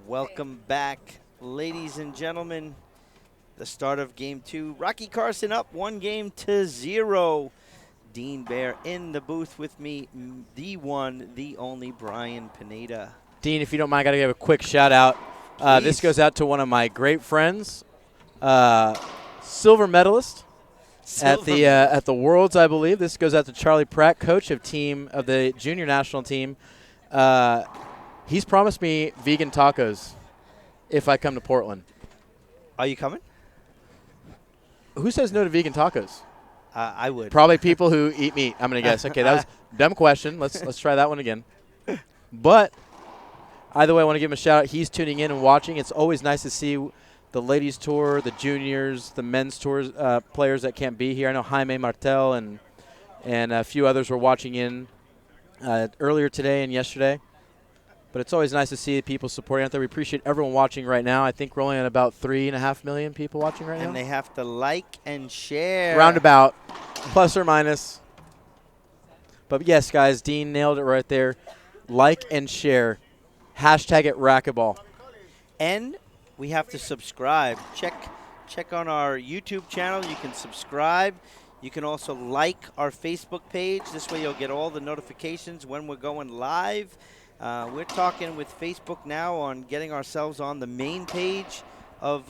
Welcome back, ladies and gentlemen. The start of Game 2. Rocky Carson up 1-0. Dean Bear in the booth with me, the one, the only Brian Pineda. Dean, if you don't mind, I got to give a quick shout out. This goes out to one of my great friends, silver medalist at the Worlds, I believe. This goes out to Charlie Pratt, coach of the junior national team. He's promised me vegan tacos if I come to Portland. Are you coming? Who says no to vegan tacos? I would. Probably people who eat meat, I'm going to guess. Okay, that was a dumb question. Let's try that one again. But either way, I want to give him a shout out. He's tuning in and watching. It's always nice to see the ladies tour, the juniors, the men's tours players that can't be here. I know Jaime Martel and a few others were watching in earlier today and yesterday. But it's always nice to see people supporting out there. We appreciate everyone watching right now. I think we're only at about 3.5 million people watching right now. And they have to like and share. Roundabout, plus or minus. But yes, guys, Dean nailed it right there. Like and share. Hashtag it racquetball. And we have to subscribe. Check on our YouTube channel. You can subscribe. You can also like our Facebook page. This way you'll get all the notifications when we're going live. We're talking with Facebook now on getting ourselves on the main page of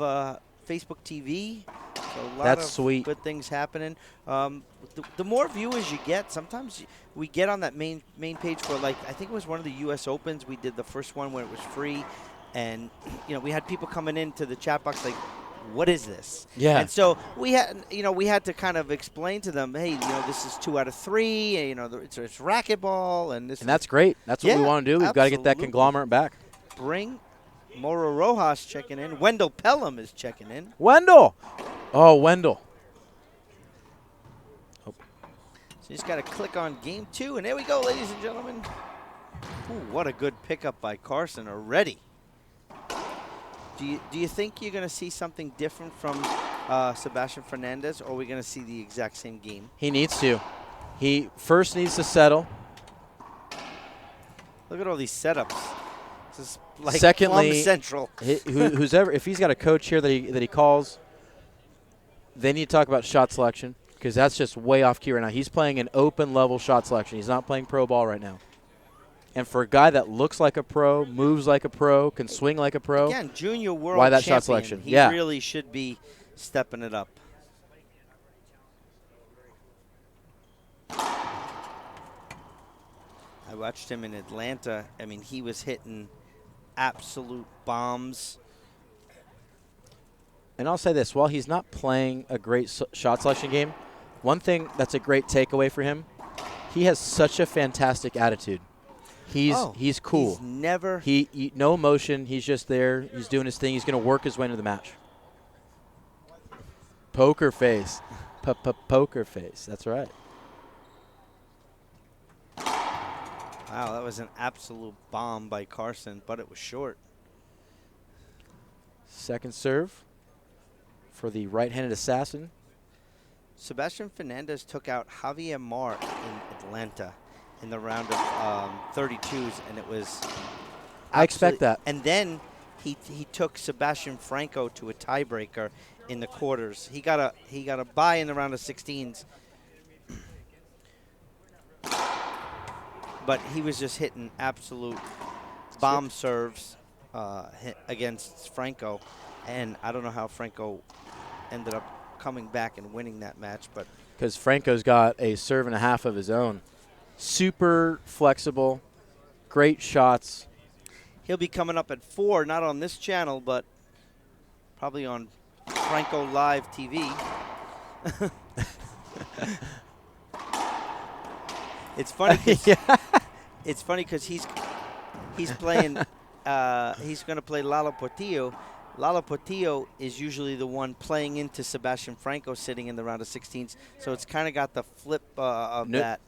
Facebook TV. So a lot of sweet. Good things happening. The more viewers you get, sometimes we get on that main page for, like, I think it was one of the U.S. Opens. We did the first one where it was free, and we had people coming into the chat box like, what is this? Yeah. And so we had to kind of explain to them, hey, this is 2 out of 3. It's racquetball, and this. And that's great. That's what we want to do. We've got to get that conglomerate back. Bring Moro Rojas checking in. Wendell Pelham is checking in. Wendell. Oh, Wendell. So you just got to click on Game 2, and there we go, ladies and gentlemen. Ooh, what a good pickup by Carson already. Do you think you're going to see something different from Sebastian Hernandez, or are we going to see the exact same game? He needs to. He first needs to settle. Look at all these setups. This is like Secondly, Plum Central. If he's got a coach here that he calls, they need to talk about shot selection, because that's just way off key right now. He's playing an open level shot selection. He's not playing pro ball right now. And for a guy that looks like a pro, moves like a pro, can swing like a pro, again, junior world why that champion. shot selection? He Yeah. really should be stepping it up. I watched him in Atlanta. I mean, he was hitting absolute bombs. And I'll say this, while he's not playing a great shot selection game, one thing that's a great takeaway for him, he has such a fantastic attitude. He's cool. He's never. He no emotion. He's just there. He's doing his thing. He's going to work his way into the match. Poker face. Poker face. That's right. Wow, that was an absolute bomb by Carson, but it was short. Second serve for the right-handed assassin. Sebastian Hernandez took out Javier Mar in Atlanta in the round of 32s, and it was. I expect that. And then he took Sebastian Franco to a tiebreaker in the quarters. He got a bye in the round of 16s. But he was just hitting absolute bomb serves against Franco, and I don't know how Franco ended up coming back and winning that match, but because Franco's got a serve and a half of his own. Super flexible, great shots. he'll be coming up at 4, not on this channel, but probably on Franco Live TV. It's funny because he's playing. He's going to play Lalo Portillo. Lalo Portillo is usually the one playing into Sebastian Franco sitting in the round of 16s. So it's kind of got the flip of that.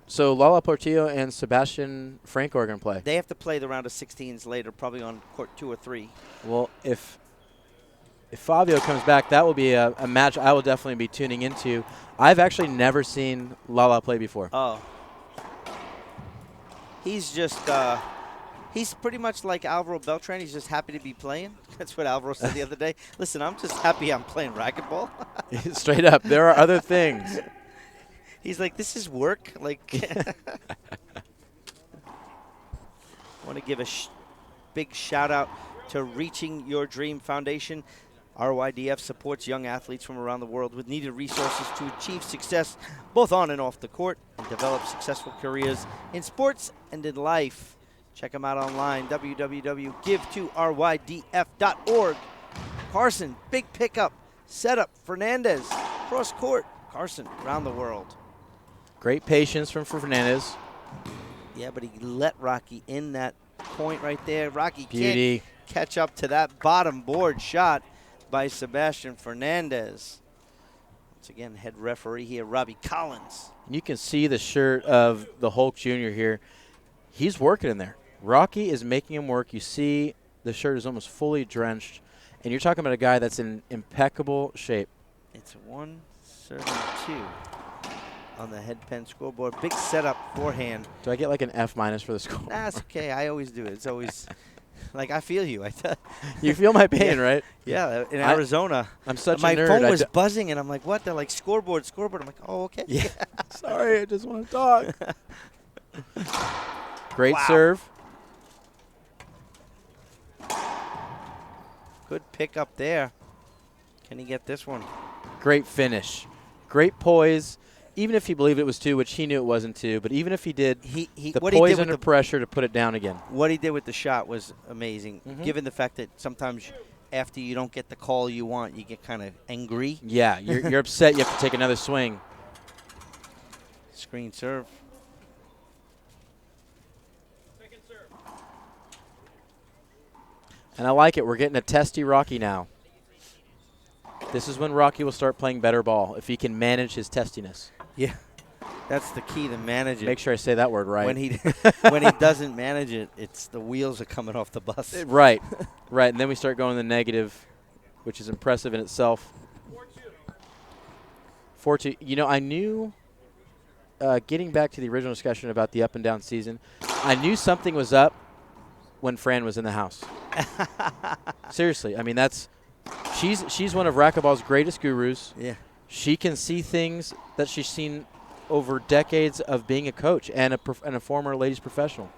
So Lalo Portillo and Sebastian Franco are going to play. They have to play the round of 16s later, probably on court 2 or 3. Well, if Fabio comes back, that will be a match I will definitely be tuning into. I've actually never seen Lala play before. Oh. He's just, he's pretty much like Alvaro Beltran. He's just happy to be playing. That's what Alvaro said the other day. Listen, I'm just happy I'm playing racquetball. Straight up. There are other things. He's like, this is work. Like, I want to give a big shout out to Reaching Your Dream Foundation. RYDF supports young athletes from around the world with needed resources to achieve success both on and off the court and develop successful careers in sports and in life. Check them out online, www.give2rydf.org. Carson, big pickup, setup, Fernandez, cross court. Carson, around the world. Great patience from Fernandez. Yeah, but he let Rocky in that point right there. Rocky Beauty. can't catch up to that bottom board shot by Sebastian Fernandez. Once again, head referee here, Robbie Collins. You can see the shirt of the Hulk Jr. here. He's working in there. Rocky is making him work. You see the shirt is almost fully drenched. And you're talking about a guy that's in impeccable shape. It's 1-7-2 on the head pen scoreboard. Big setup forehand. Do I get like an F- for the score? Nah, it's okay. I always do it. It's always like I feel you. You feel my pain, right? Yeah, in Arizona. I'm such my a nerd. phone was buzzing, and I'm like, what? They're like, scoreboard. I'm like, oh, okay. Yeah. Sorry, I just want to talk. Great serve. Good pick up there. Can he get this one? Great finish. Great poise. Even if he believed it was 2, which he knew it wasn't 2, but even if he did, the poise under pressure to put it down again. What he did with the shot was amazing, given the fact that sometimes after you don't get the call you want, you get kind of angry. Yeah, you're upset. You have to take another swing. Screen serve. And I like it. We're getting a testy Rocky now. This is when Rocky will start playing better ball, if he can manage his testiness. Yeah, that's the key to manage it. Make sure I say that word right. When he doesn't manage it, it's the wheels are coming off the bus. Right, right. And then we start going the negative, which is impressive in itself. 4-2. You know, I knew, getting back to the original discussion about the up and down season, I knew something was up when Fran was in the house. Seriously, I mean, she's one of racquetball's greatest gurus. Yeah. She can see things that she's seen over decades of being a coach and a former ladies professional.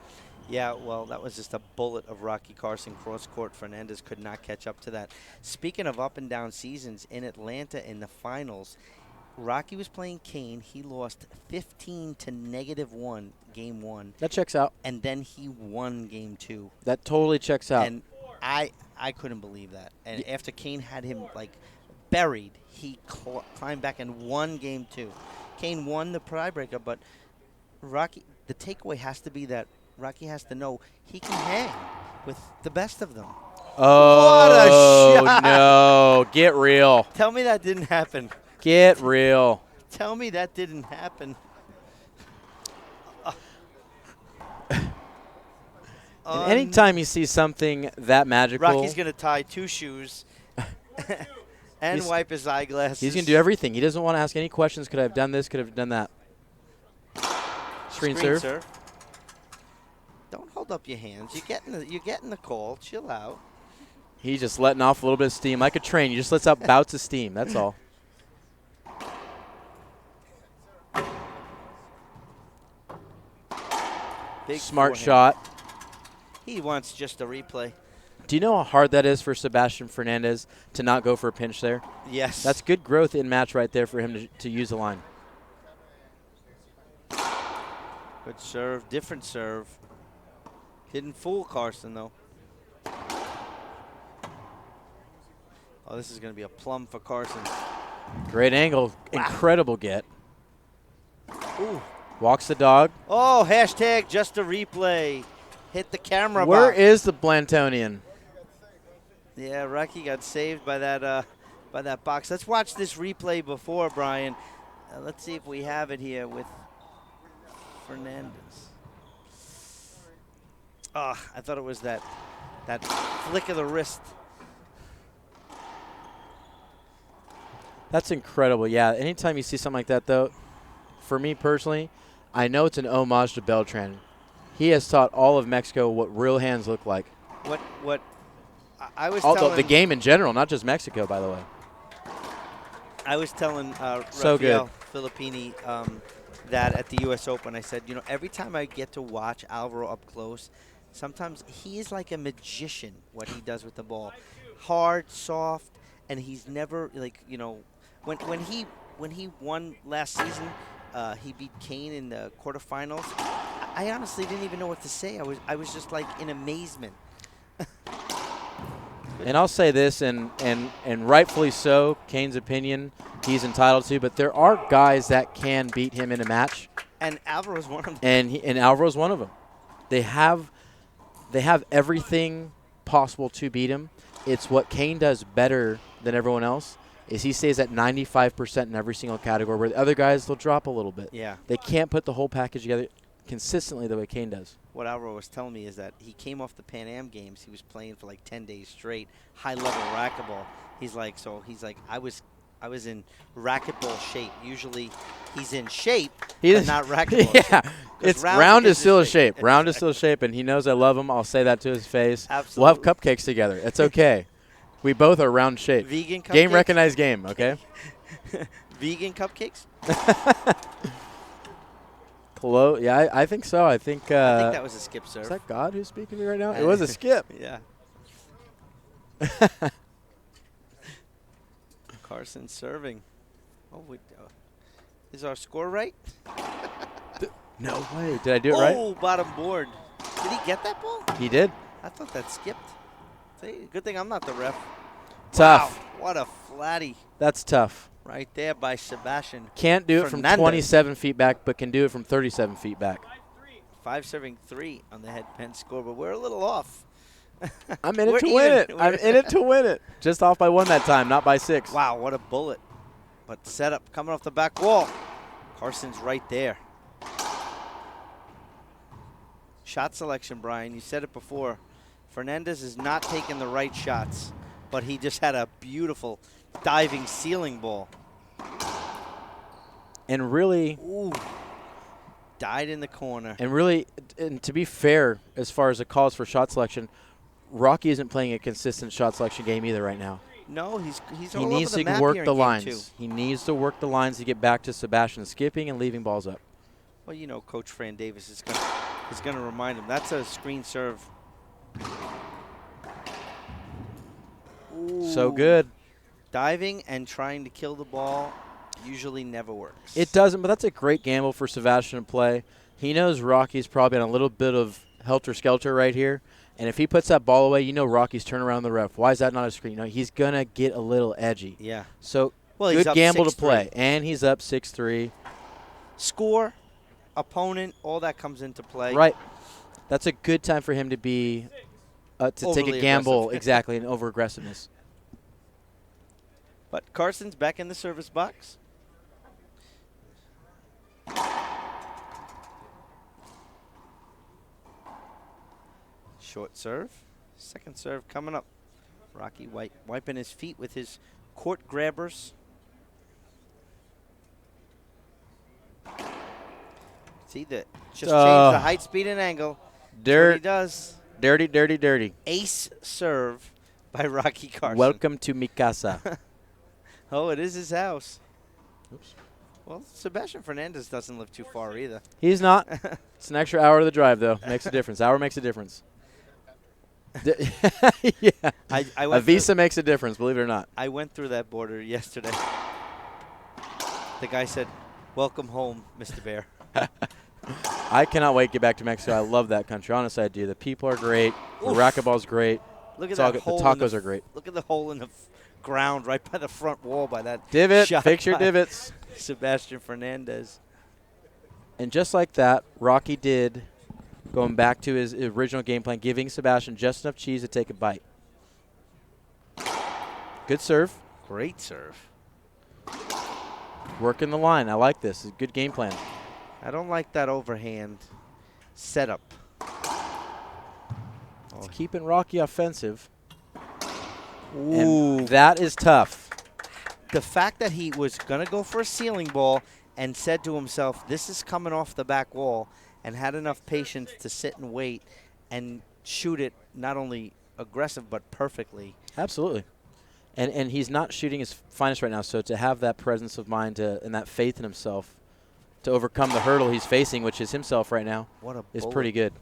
Yeah, well, that was just a bullet of Rocky Carson cross court. Fernandez could not catch up to that. Speaking of up and down seasons, in Atlanta in the finals, Rocky was playing Kane. He lost 15 to -1 game 1. That checks out. And then he won game 2. That totally checks out. And I couldn't believe that. And after Kane had him like buried, he climbed back and won game 2. Kane won the tiebreaker, but Rocky, the takeaway has to be that Rocky has to know he can hang with the best of them. Oh, what a shot. No. Get real. Tell me that didn't happen. Get real. Tell me that didn't happen. And anytime you see something that magical, Rocky's going to tie 2 shoes and wipe his eyeglasses. he's going to do everything. He doesn't want to ask any questions. Could I have done this? Could I have done that? Screen serve. Don't hold up your hands. You're getting the call. Chill out. He's just letting off a little bit of steam. Like a train. He just lets out bouts of steam. That's all. Big Smart forehand. shot. He wants just a replay. Do you know how hard that is for Sebastian Hernandez to not go for a pinch there? Yes. That's good growth in match right there for him to use the line. Good serve. Different serve. Didn't fool Carson, though. Oh, this is going to be a plum for Carson. Great angle. Wow. Incredible get. Ooh. Walks the dog. Oh, hashtag just a replay. Hit the camera Where box. is the Blantonian? Yeah, Rocky got saved by that box. Let's watch this replay before, Brian. Let's see if we have it here with Fernandez. Oh, I thought it was that flick of the wrist. That's incredible. Yeah, anytime you see something like that, though, for me personally, I know it's an homage to Beltran. He has taught all of Mexico what real hands look like. What I was Although telling the game in general, not just Mexico, by the way. I was telling So Rafael Filippini that at the U.S. Open, I said, every time I get to watch Alvaro up close, sometimes he is like a magician, what he does with the ball. Hard, soft, and he's never, when he won last season, he beat Kane in the quarterfinals. I honestly didn't even know what to say. I was just like in amazement. And I'll say this, and rightfully so, Kane's opinion, he's entitled to, but there are guys that can beat him in a match. And Alvaro's one of them. And Alvaro's one of them. They have everything possible to beat him. It's what Kane does better than everyone else is he stays at 95% in every single category, where the other guys, they'll drop a little bit. Yeah. They can't put the whole package together consistently the way Kane does. What Alvaro was telling me is that he came off the Pan Am games. He was playing for like 10 days straight, high-level racquetball. He's like, I was in racquetball shape. Usually he's in shape, but not racquetball Yeah, shape. it's round is still a shape. Round is still a shape, and he knows I love him. I'll say that to his face. Absolutely. We'll have cupcakes together. It's okay. We both are round shape. Vegan cupcakes? Game recognized game, okay? Vegan cupcakes? Hello? Yeah, I think so. I think that was a skip serve. Is that God who's speaking to me right now? It was a skip. Yeah. Carson serving. Oh, is our score right? No way. Did I do it right? Oh, bottom board. Did he get that ball? He did. I thought that skipped. See, good thing I'm not the ref. Tough. Wow, what a flatty That's tough. right there by Sebastian. Can't do it from Hernandez. 27 feet back, but can do it from 37 feet back. 5 serving 3 on the head pen score, but we're a little off. I'm in it We're to win even. it. I'm in it to win it. Just off by 1 that time, not by 6. Wow, what a bullet. But setup coming off the back wall. Carson's right there. Shot selection, Brian. You said it before. Fernandez is not taking the right shots, but he just had a beautiful diving ceiling ball. And really, Ooh, died in the corner. And to be fair, as far as the calls for shot selection, Rocky isn't playing a consistent shot selection game either right now. No, he's He all needs over the to map work here the in game lines. 2. He needs to work the lines to get back to Sebastian skipping and leaving balls up. Well, you know, Coach Fran Davis is going to remind him. That's a screen serve. Ooh. So good. Diving and trying to kill the ball usually never works. It doesn't, but that's a great gamble for Sebastian to play. He knows Rocky's probably on a little bit of helter-skelter right here. And if he puts that ball away, you know Rocky's turning around the ref. Why is that not a screen? He's going to get a little edgy. Yeah. So Well, good he's up gamble to 6-3. play. And he's up 6-3. Score, opponent, all that comes into play. Right. That's a good time for him to be to take a Overly gamble, aggressive. exactly, and over aggressiveness. But Carson's back in the service box. Short serve. Second serve coming up. Rocky wiping his feet with his court grabbers. See that? Just change the height, speed, and angle. That's what he does. Dirty, dirty, dirty. Ace serve by Rocky Carson. Welcome to mi casa. Oh, it is his house. Oops. Well, Sebastian Hernandez doesn't live too far either. He's not. It's an extra hour of the drive, though. Makes a difference. Hour makes a difference. Yeah. A visa makes a difference, believe it or not. I went through that border yesterday. The guy said, "Welcome home, Mr. Bear." I cannot wait to get back to Mexico. I love that country. Honestly, I do. The people are great. The racquetball's great. Look at that. that hole. The tacos are great. Look at the hole in the ground right by the front wall by that divot. shot Fix your by divots. Sebastian Hernandez. And just like that, Rocky did, going back to his original game plan, giving Sebastian just enough cheese to take a bite. Good serve. Great serve. Working the line. I like this. It's a good game plan. I don't like that overhand setup. It's keeping Rocky offensive. Ooh. And that is tough. The fact that he was going to go for a ceiling ball and said to himself, this is coming off the back wall, and had enough patience to sit and wait and shoot it not only aggressive but perfectly. Absolutely. And he's not shooting his finest right now, so to have that presence of mind and that faith in himself to overcome the hurdle he's facing, which is himself right now, is pretty good.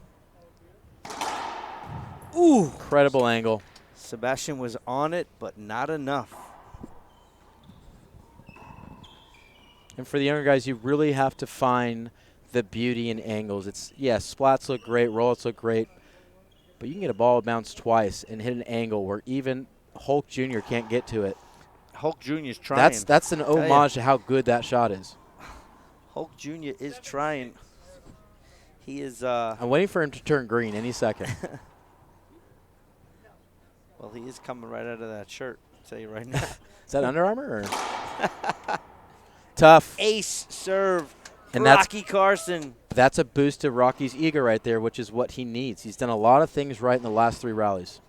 Ooh. Incredible angle. Sebastian was on it, but not enough. And for the younger guys, you really have to find the beauty in angles. Splats look great, rollouts look great, but you can get a ball bounce twice and hit an angle where even Hulk Jr. can't get to it. Hulk Jr. is trying. That's an homage to how good that shot is. Hulk Jr. is trying. He is. I'm waiting for him to turn green any second. Well, he is coming right out of that shirt. I'll tell you right now. Is that Under Armour? Or? Tough. Ace serve. And Rocky Carson. That's a boost to Rocky's ego right there, which is what he needs. He's done a lot of things right in the last 3 rallies.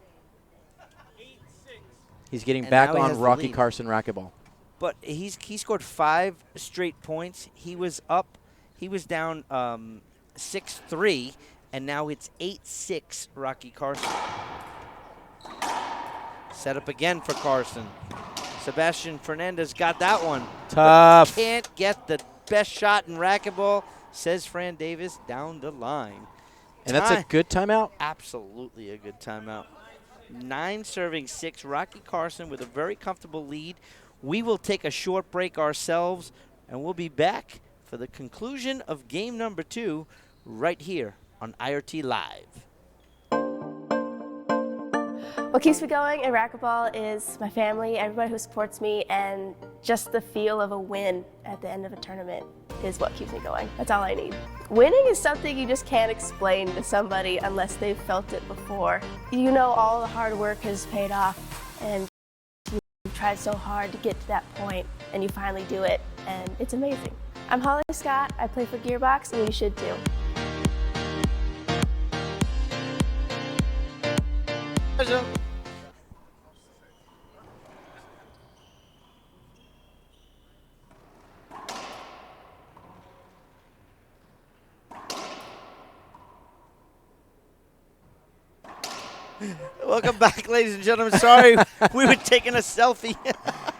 He's getting back on Rocky Carson racquetball. But he scored 5 straight points. He was up. He was down 6-3, and now it's 8-6 Rocky Carson. Set up again for Carson. Sebastian Hernandez got that one. Tough. Can't get the best shot in racquetball, says Fran Davis down the line. And that's a good timeout? Absolutely a good timeout. 9 serving 6. Rocky Carson with a very comfortable lead. We will take a short break ourselves, and we'll be back for the conclusion of game number 2 right here on IRT Live. What keeps me going in racquetball is my family, everybody who supports me, and just the feel of a win at the end of a tournament is what keeps me going. That's all I need. Winning is something you just can't explain to somebody unless they've felt it before. You know all the hard work has paid off, and you've tried so hard to get to that point, and you finally do it, and it's amazing. I'm Holly Scott. I play for Gearbox, and you should too. Welcome back, ladies and gentlemen. Sorry, we were taking a selfie.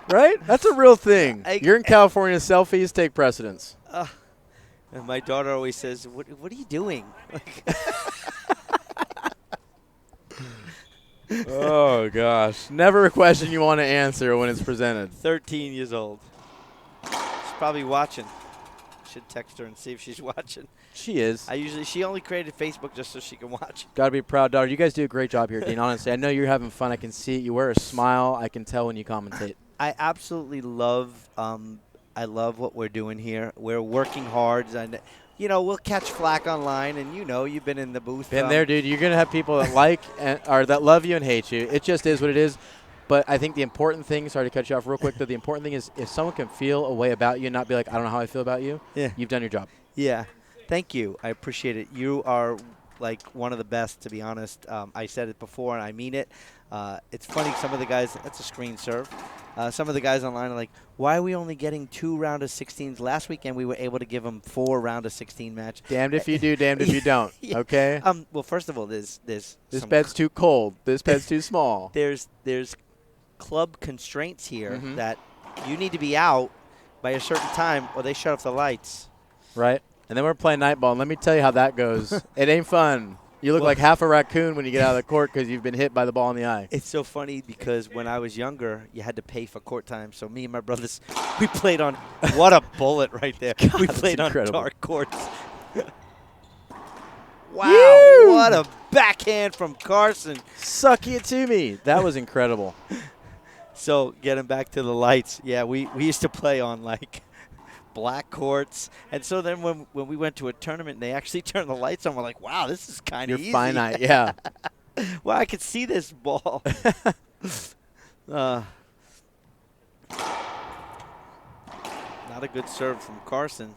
Right? That's a real thing. You're in California, selfies take precedence. And my daughter always says, what are you doing? Oh, gosh. Never a question you want to answer when it's presented. 13 years old. She's probably watching. Should text her and see if she's watching. She is. She only created Facebook just so she can watch. Got to be proud, daughter. You guys do a great job here, Dean. Honestly, I know you're having fun. I can see it. You wear a smile. I can tell when you commentate. I absolutely love I love what we're doing here. We're working hard. And you know, we'll catch flack online, and you've been in the booth. Been there, dude. You're going to have people that like or that love you and hate you. It just is what it is. But I think the important thing, sorry to cut you off real quick, though, the important thing is if someone can feel a way about you and not be like, I don't know how I feel about you, you've done your job. Yeah. Thank you. I appreciate it. You are like one of the best, to be honest. I said it before, and I mean it. It's funny, some of the guys, that's a screen serve. Some of the guys online are like, why are we only getting 2 round of 16s? Last weekend we were able to give them 4 round of 16 match. Damned if you do, damned if you don't. Yeah. Okay? Well, first of all, there's this bed's too cold. This bed's too small. There's club constraints here that you need to be out by a certain time or they shut off the lights. Right. And then we're playing night ball, and let me tell you how that goes. It ain't fun. You look like half a raccoon when you get out of the court because you've been hit by the ball in the eye. It's so funny because when I was younger, you had to pay for court time. So me and my brothers, we played on – what a bullet right there. God, we played on incredible. dark courts. Wow, what a backhand from Carson. Suck it to me. That was incredible. So getting back to the lights, yeah, we used to play on like black courts. And so then when we went to a tournament and they actually turned the lights on, we're like, wow, this is kind of easy. You're finite, yeah. Well, I could see this ball. Not a good serve from Carson.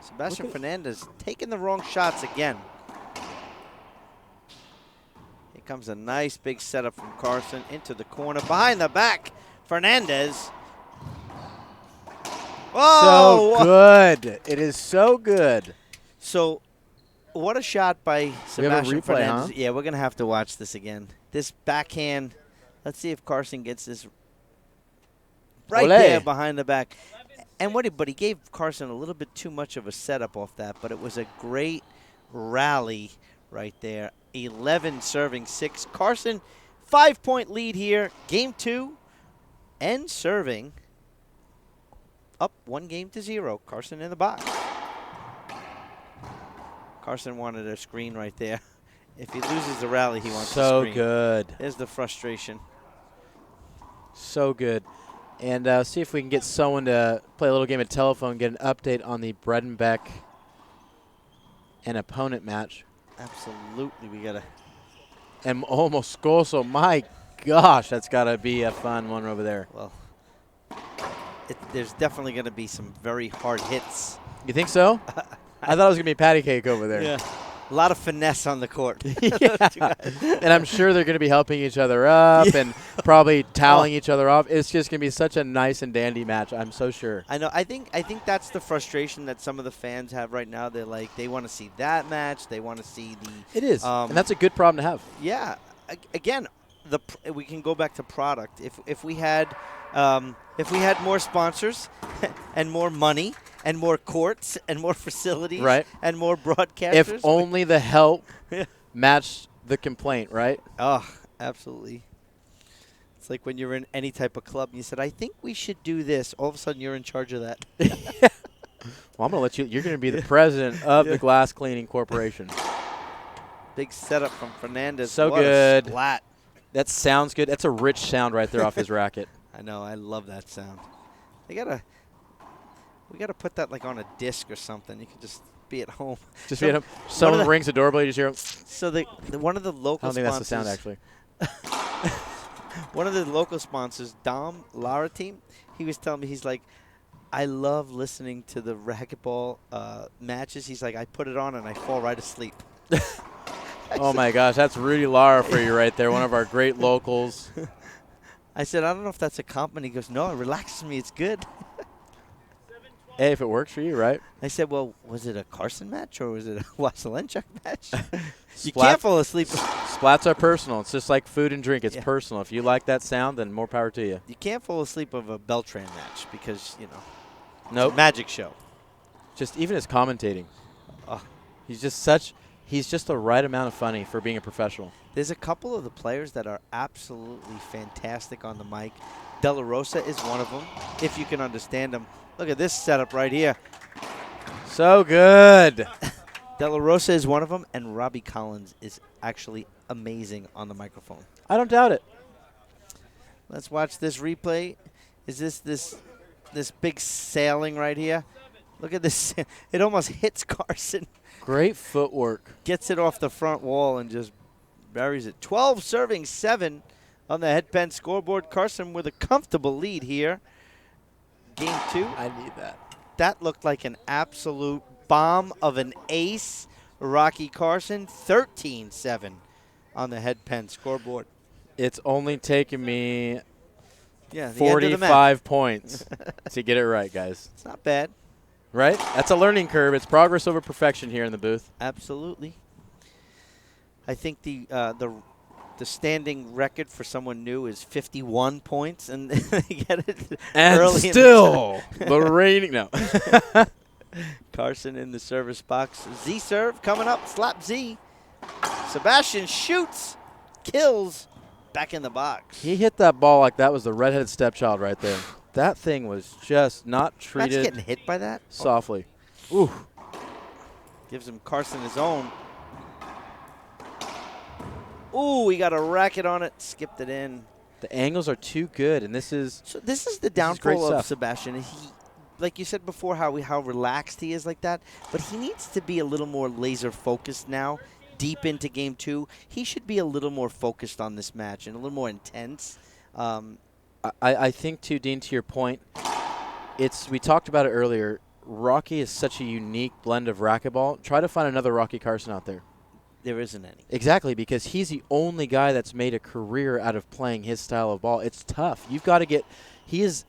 Sebastian Hernandez taking the wrong shots again. Here comes a nice big setup from Carson into the corner. Behind the back, Hernandez. Oh, so good. It is so good. So what a shot by Sebastian replay, Hernandez. huh? Yeah, we're going to have to watch this again. This backhand, let's see if Carson gets this right there behind the back. And but he gave Carson a little bit too much of a setup off that, but it was a great rally right there. 11 serving 6. Carson, 5-point lead here. Game 2 and serving up 1-0. Carson in the box. Carson wanted a screen right there. If he loses the rally, he wants a screen. So good. There's the frustration. So good. And see if we can get someone to play a little game of telephone, get an update on the Bredenbeck and opponent match. Absolutely, we gotta. And Moscoso, my gosh, that's got to be a fun one over there. Well, there's definitely going to be some very hard hits. You think so? I thought it was going to be patty cake over there. Yeah. A lot of finesse on the court. Yeah. And I'm sure they're going to be helping each other up and probably toweling each other off. It's just going to be such a nice and dandy match. I'm so sure. I know. I think that's the frustration that some of the fans have right now. They're like, they want to see that match. They want to see the. It is, and that's a good problem to have. Yeah. Again, we can go back to product. If we had more sponsors and more money and more courts and more facilities and more broadcasters. If only the help matched the complaint, right? Oh, absolutely. It's like when you're in any type of club and you said, I think we should do this. All of a sudden you're in charge of that. Well, I'm going to let you're going to be the president of the Glass Cleaning Corporation. Big setup from Hernandez. So what good. A splat. That sounds good. That's a rich sound right there off his racket. I know. I love that sound. We gotta put that like on a disc or something. You can just be at home. Just be at home. Someone rings the doorbell, you just hear. So one of the local sponsors. I don't think that's the sound actually. One of the local sponsors, Dom Lara team, he was telling me, he's like, I love listening to the racquetball matches. He's like, I put it on and I fall right asleep. Oh my gosh, that's Rudy Lara for you right there, one of our great locals. I said, I don't know if that's a compliment. He goes, no, it relaxes me. It's good. Hey, if it works for you, right? I said, well, was it a Carson match or was it a Wasylenchuk match? You can't fall asleep. Splats are personal. It's just like food and drink. It's personal. If you like that sound, then more power to you. You can't fall asleep of a Beltran match because, Nope. It's a magic show. Just even his commentating. He's just the right amount of funny for being a professional. There's a couple of the players that are absolutely fantastic on the mic. De La Rosa is one of them, if you can understand him. Look at this setup right here. So good. De La Rosa is one of them, and Robbie Collins is actually amazing on the microphone. I don't doubt it. Let's watch this replay. Is this big sailing right here? Look at this. It almost hits Carson. Great footwork. Gets it off the front wall and just buries it. 12 serving 7 on the headpen scoreboard. Carson with a comfortable lead here. Game 2. I need that. That looked like an absolute bomb of an ace. Rocky Carson, 13-7 on the headpen scoreboard. It's only taken me Yeah, 45 points to get it right, guys. It's not bad. Right? That's a learning curve. It's progress over perfection here in the booth. Absolutely. I think the standing record for someone new is 51 points, and they get it and early still the reigning. No. Carson in the service box. Z serve coming up. Slap Z. Sebastian shoots, kills, back in the box. He hit that ball like that was the redheaded stepchild right there. That thing was just not treated. That's getting hit by that softly. Ooh. Gives him Carson his own. Ooh, he got a racket on it, skipped it in. The angles are too good, and this is the downfall of Sebastian. He, like you said before, how relaxed he is like that, but he needs to be a little more laser focused now. Deep into game 2, he should be a little more focused on this match and a little more intense. I think too, Dean, to your point, we talked about it earlier. Rocky is such a unique blend of racquetball. Try to find another Rocky Carson out there. There isn't any. Exactly, because he's the only guy that's made a career out of playing his style of ball. It's tough. You've got to get – he is,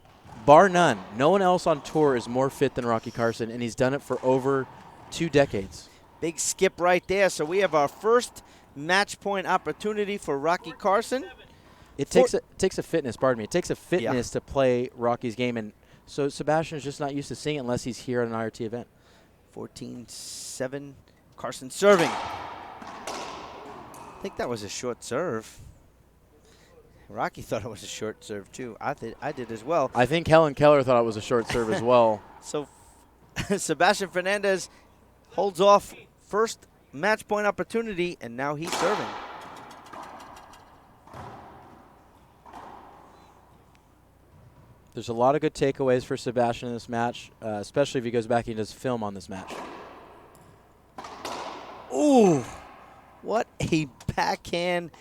bar none, no one else on tour is more fit than Rocky Carson, and he's done it for over 2 decades. Big skip right there. So we have our first match point opportunity for Rocky Carson. It takes a fitness, pardon me. It takes a fitness to play Rocky's game, and so Sebastian's just not used to seeing it unless he's here at an IRT event. 14-7, Carson serving. I think that was a short serve. Rocky thought it was a short serve too. I did as well. I think Helen Keller thought it was a short serve as well. So Sebastian Hernandez holds off first match point opportunity, and now he's serving. There's a lot of good takeaways for Sebastian in this match, especially if he goes back and does film on this match. Ooh, what a backhand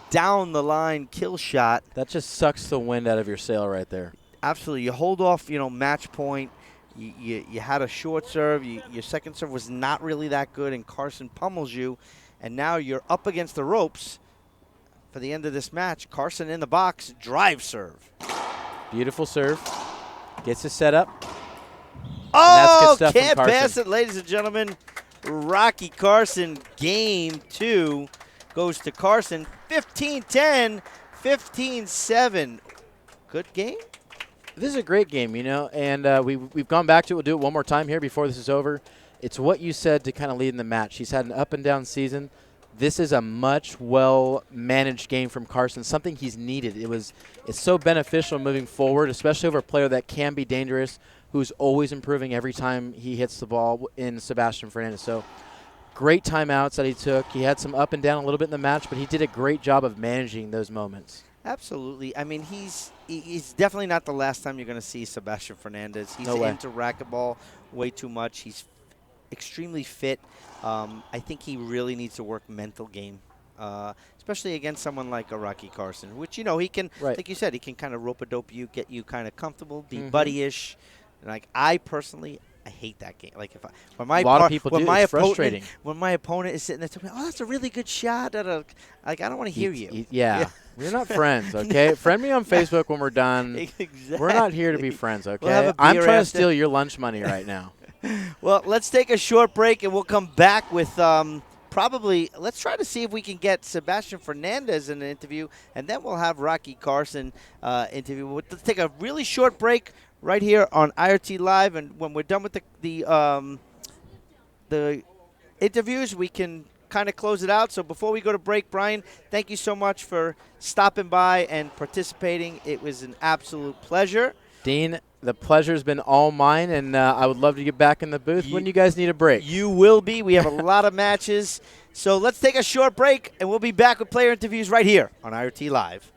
down the line kill shot. That just sucks the wind out of your sail right there. Absolutely. You hold off, match point. You had a short serve. Your second serve was not really that good, and Carson pummels you. And now you're up against the ropes for the end of this match. Carson in the box, drive serve. Beautiful serve. Gets it set up. Oh, can't pass it, ladies and gentlemen. Rocky Carson, game 2 goes to Carson. 15-10, 15-7. Good game. This is a great game, and we've gone back to it. We'll do it one more time here before this is over. It's what you said to kind of lead in the match. He's had an up-and-down season. This is a much well-managed game from Carson, something he's needed. It's so beneficial moving forward, especially over a player that can be dangerous, who's always improving every time he hits the ball in Sebastian Hernandez. So great timeouts that he took. He had some up and down a little bit in the match, but he did a great job of managing those moments. Absolutely. I mean, he's definitely not the last time you're going to see Sebastian Hernandez. He's into racquetball way too much. He's extremely fit. I think he really needs to work mental game, especially against someone like a Rocky Carson, which, he can, like you said, he can kind of rope-a-dope you, get you kind of comfortable, be buddy-ish. Like, I hate that game. Like, when my frustrating. When my opponent is sitting there telling me, "Oh, that's a really good shot," I don't want to hear you. Yeah. We're not friends, okay? Friend me on Facebook when we're done. Exactly. We're not here to be friends, okay? We'll I'm trying to steal your lunch money right now. Well, let's take a short break, and we'll come back with let's try to see if we can get Sebastian Hernandez in an interview, and then we'll have Rocky Carson interview. Let's take a really short break right here on IRT Live, and when we're done with the interviews, we can kind of close it out. So before we go to break, Brian, thank you so much for stopping by and participating. It was an absolute pleasure. Dean, the pleasure's been all mine, and I would love to get back in the booth when you guys need a break. You will be. We have a lot of matches. So let's take a short break, and we'll be back with player interviews right here on IRT Live.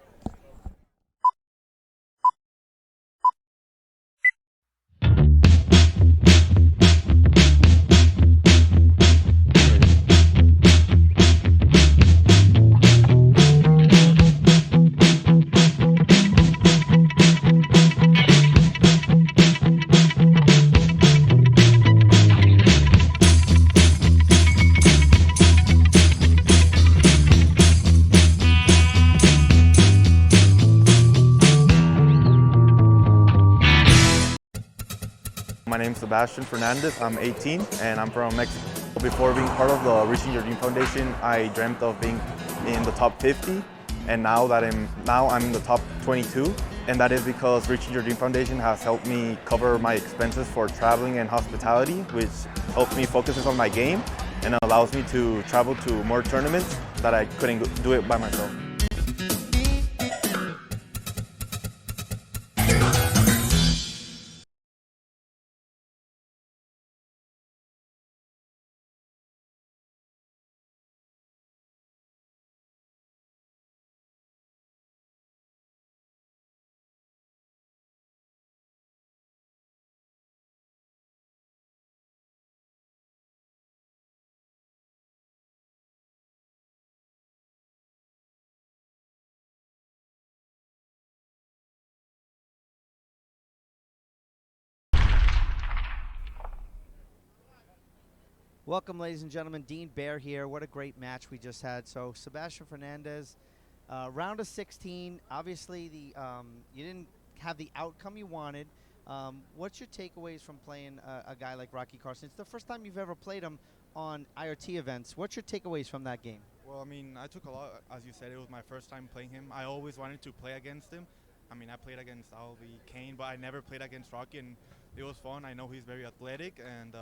my name is Sebastian Hernandez. I'm 18 and I'm from Mexico. Before being part of the Reaching Your Dream Foundation, I dreamt of being in the top 50, and now I'm in the top 22. And that is because Reaching Your Dream Foundation has helped me cover my expenses for traveling and hospitality, which helps me focus on my game and allows me to travel to more tournaments that I couldn't do it by myself. Welcome, ladies and gentlemen. Dean Baer here. What a great match we just had. So, Sebastian Hernandez, round of 16. Obviously, you didn't have the outcome you wanted. What's your takeaways from playing a guy like Rocky Carson? It's the first time you've ever played him on IRT events. What's your takeaways from that game? Well, I mean, I took a lot. As you said, it was my first time playing him. I always wanted to play against him. I mean, I played against Albie Kane, but I never played against Rocky, and it was fun. I know he's very athletic, and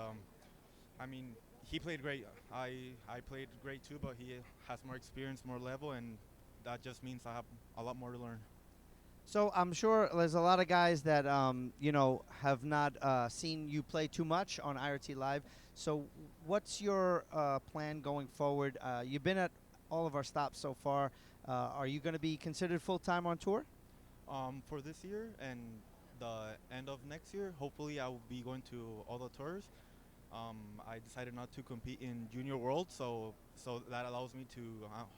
I mean, he played great. I played great too, but he has more experience, more level, and that just means I have a lot more to learn. So I'm sure there's a lot of guys that have not seen you play too much on IRT Live. So what's your plan going forward? You've been at all of our stops so far. Are you going to be considered full-time on tour? For this year and the end of next year, hopefully I will be going to all the tours. I decided not to compete in Junior World, so that allows me to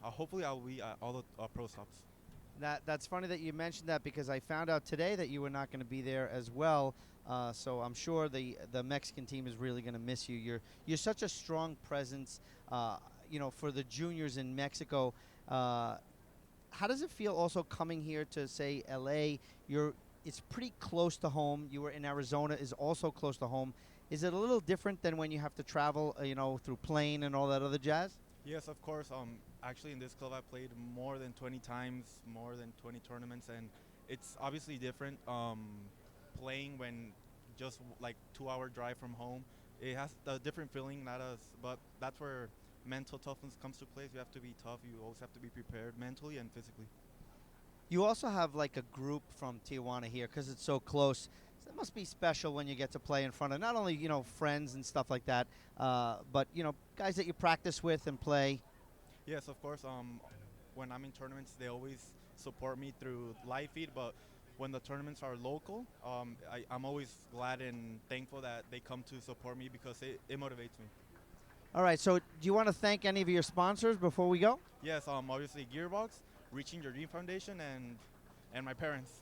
hopefully I'll be at all the pro stops. That's funny that you mentioned that, because I found out today that you were not going to be there as well. So I'm sure the Mexican team is really going to miss you. You're such a strong presence, for the juniors in Mexico. How does it feel also coming here to, say, LA? It's pretty close to home. You were in Arizona, is also close to home. Is it a little different than when you have to travel, through plane and all that other jazz? Yes, of course. Actually, in this club, I played more than 20 times, more than 20 tournaments, and it's obviously different playing when just like 2-hour drive from home. It has a different feeling, but that's where mental toughness comes to play. You have to be tough. You always have to be prepared mentally and physically. You also have like a group from Tijuana here because it's so close. So it must be special when you get to play in front of not only, friends and stuff like that, but, guys that you practice with and play. Yes, of course. When I'm in tournaments, they always support me through live feed, but when the tournaments are local, I'm always glad and thankful that they come to support me because it motivates me. All right, so do you want to thank any of your sponsors before we go? Yes, obviously Gearbox, Reaching Your Dream Foundation, and my parents.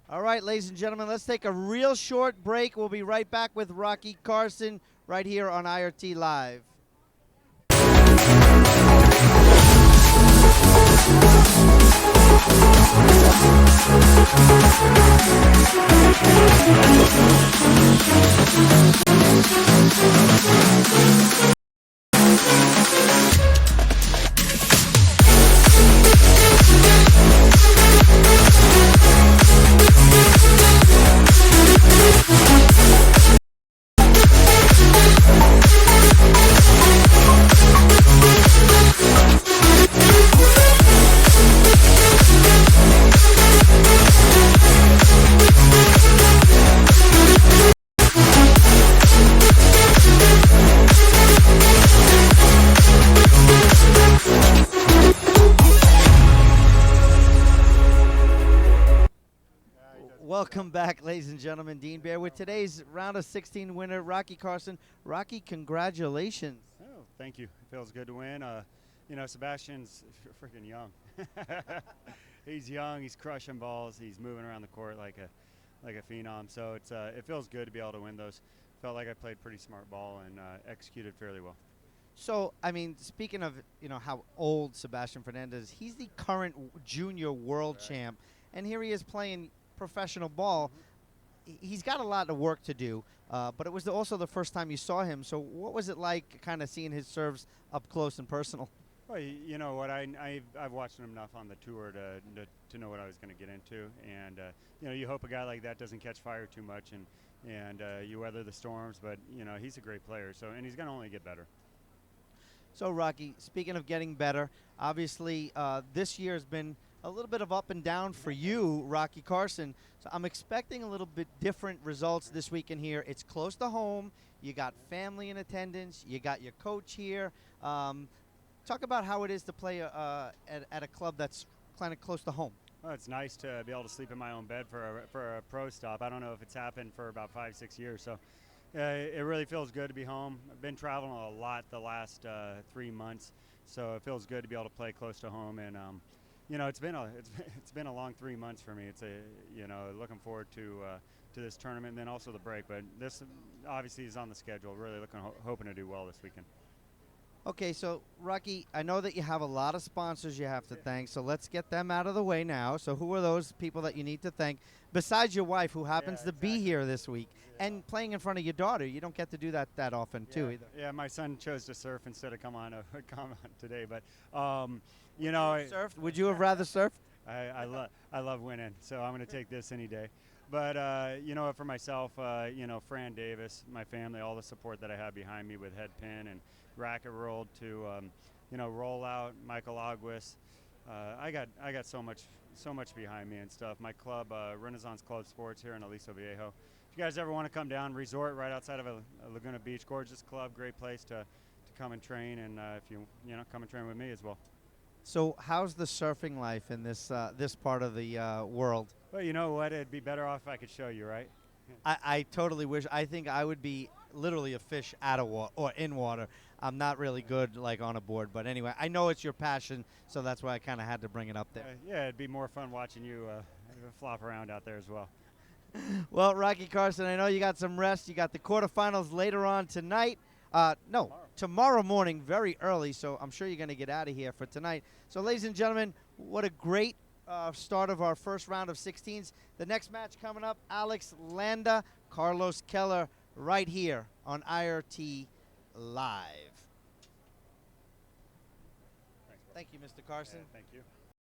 All right, ladies and gentlemen, let's take a real short break. We'll be right back with Rocky Carson right here on IRT Live. Welcome back, ladies and gentlemen. Dean Baer with today's round of 16 winner, Rocky Carson. Rocky, congratulations. Oh, thank you. It feels good to win. Sebastian's freaking young. He's young. He's crushing balls. He's moving around the court like a phenom. So it feels good to be able to win those. Felt like I played pretty smart ball and executed fairly well. So, I mean, speaking of, how old Sebastian Hernandez is, he's the current junior world champ, and here he is playing professional ball. he's got a lot of work to do, but it was also the first time you saw him. So what was it like kind of seeing his serves up close and personal? Well, you know what, I've watched him enough on the tour to know what I was going to get into, and you know, you hope a guy like that doesn't catch fire too much, and you weather the storms. But you know, he's a great player, so, and he's going to only get better. So Rocky, speaking of getting better, obviously this year has been a little bit of up and down for you, Rocky Carson. So I'm expecting a little bit different results this weekend here. It's close to home. You got family in attendance. You got your coach here. Talk about how it is to play at a club that's kind of close to home. Well, it's nice to be able to sleep in my own bed for a pro stop. I don't know if it's happened for about 5-6 years, so it really feels good to be home. I've been traveling a lot the last 3 months, so it feels good to be able to play close to home. And you know, it's been a long 3 months for me. It's you know, looking forward to this tournament and then also the break. But this obviously is on the schedule. Really hoping to do well this weekend. Okay, so Rocky, I know that you have a lot of sponsors you have to thank, so let's get them out of the way now. So who are those people that you need to thank, besides your wife, who happens to be here this week, and playing in front of your daughter? You don't get to do that often, too, either. Yeah, my son chose to surf instead of come on today, but you know, surfed? Would you have rather surfed? I love winning, so I'm going to take this any day. But you know, for myself, you know, Fran Davis, my family, all the support that I have behind me with Head Pin and Racket World to you know, Rollout, Michael Aguas. I got so much behind me and stuff. My club, Renaissance Club Sports here in Aliso Viejo. If you guys ever want to come down, resort right outside of Laguna Beach, gorgeous club, great place to come and train, and if you know, come and train with me as well. So how's the surfing life in this this part of the world? Well, you know what? It'd be better off if I could show you, right? I totally wish. I think I would be literally a fish out of water or in water. I'm not really good like on a board, but anyway, I know it's your passion, so that's why I kind of had to bring it up there. Yeah, it'd be more fun watching you flop around out there as well. Well, Rocky Carson, I know you got some rest. You got the quarterfinals later on tonight. No, tomorrow morning, very early, so I'm sure you're going to get out of here for tonight. So, ladies and gentlemen, what a great start of our first round of 16s. The next match coming up, Alex Landa, Carlos Keller, right here on IRT Live. Thank you, Mr. Carson. Thank you.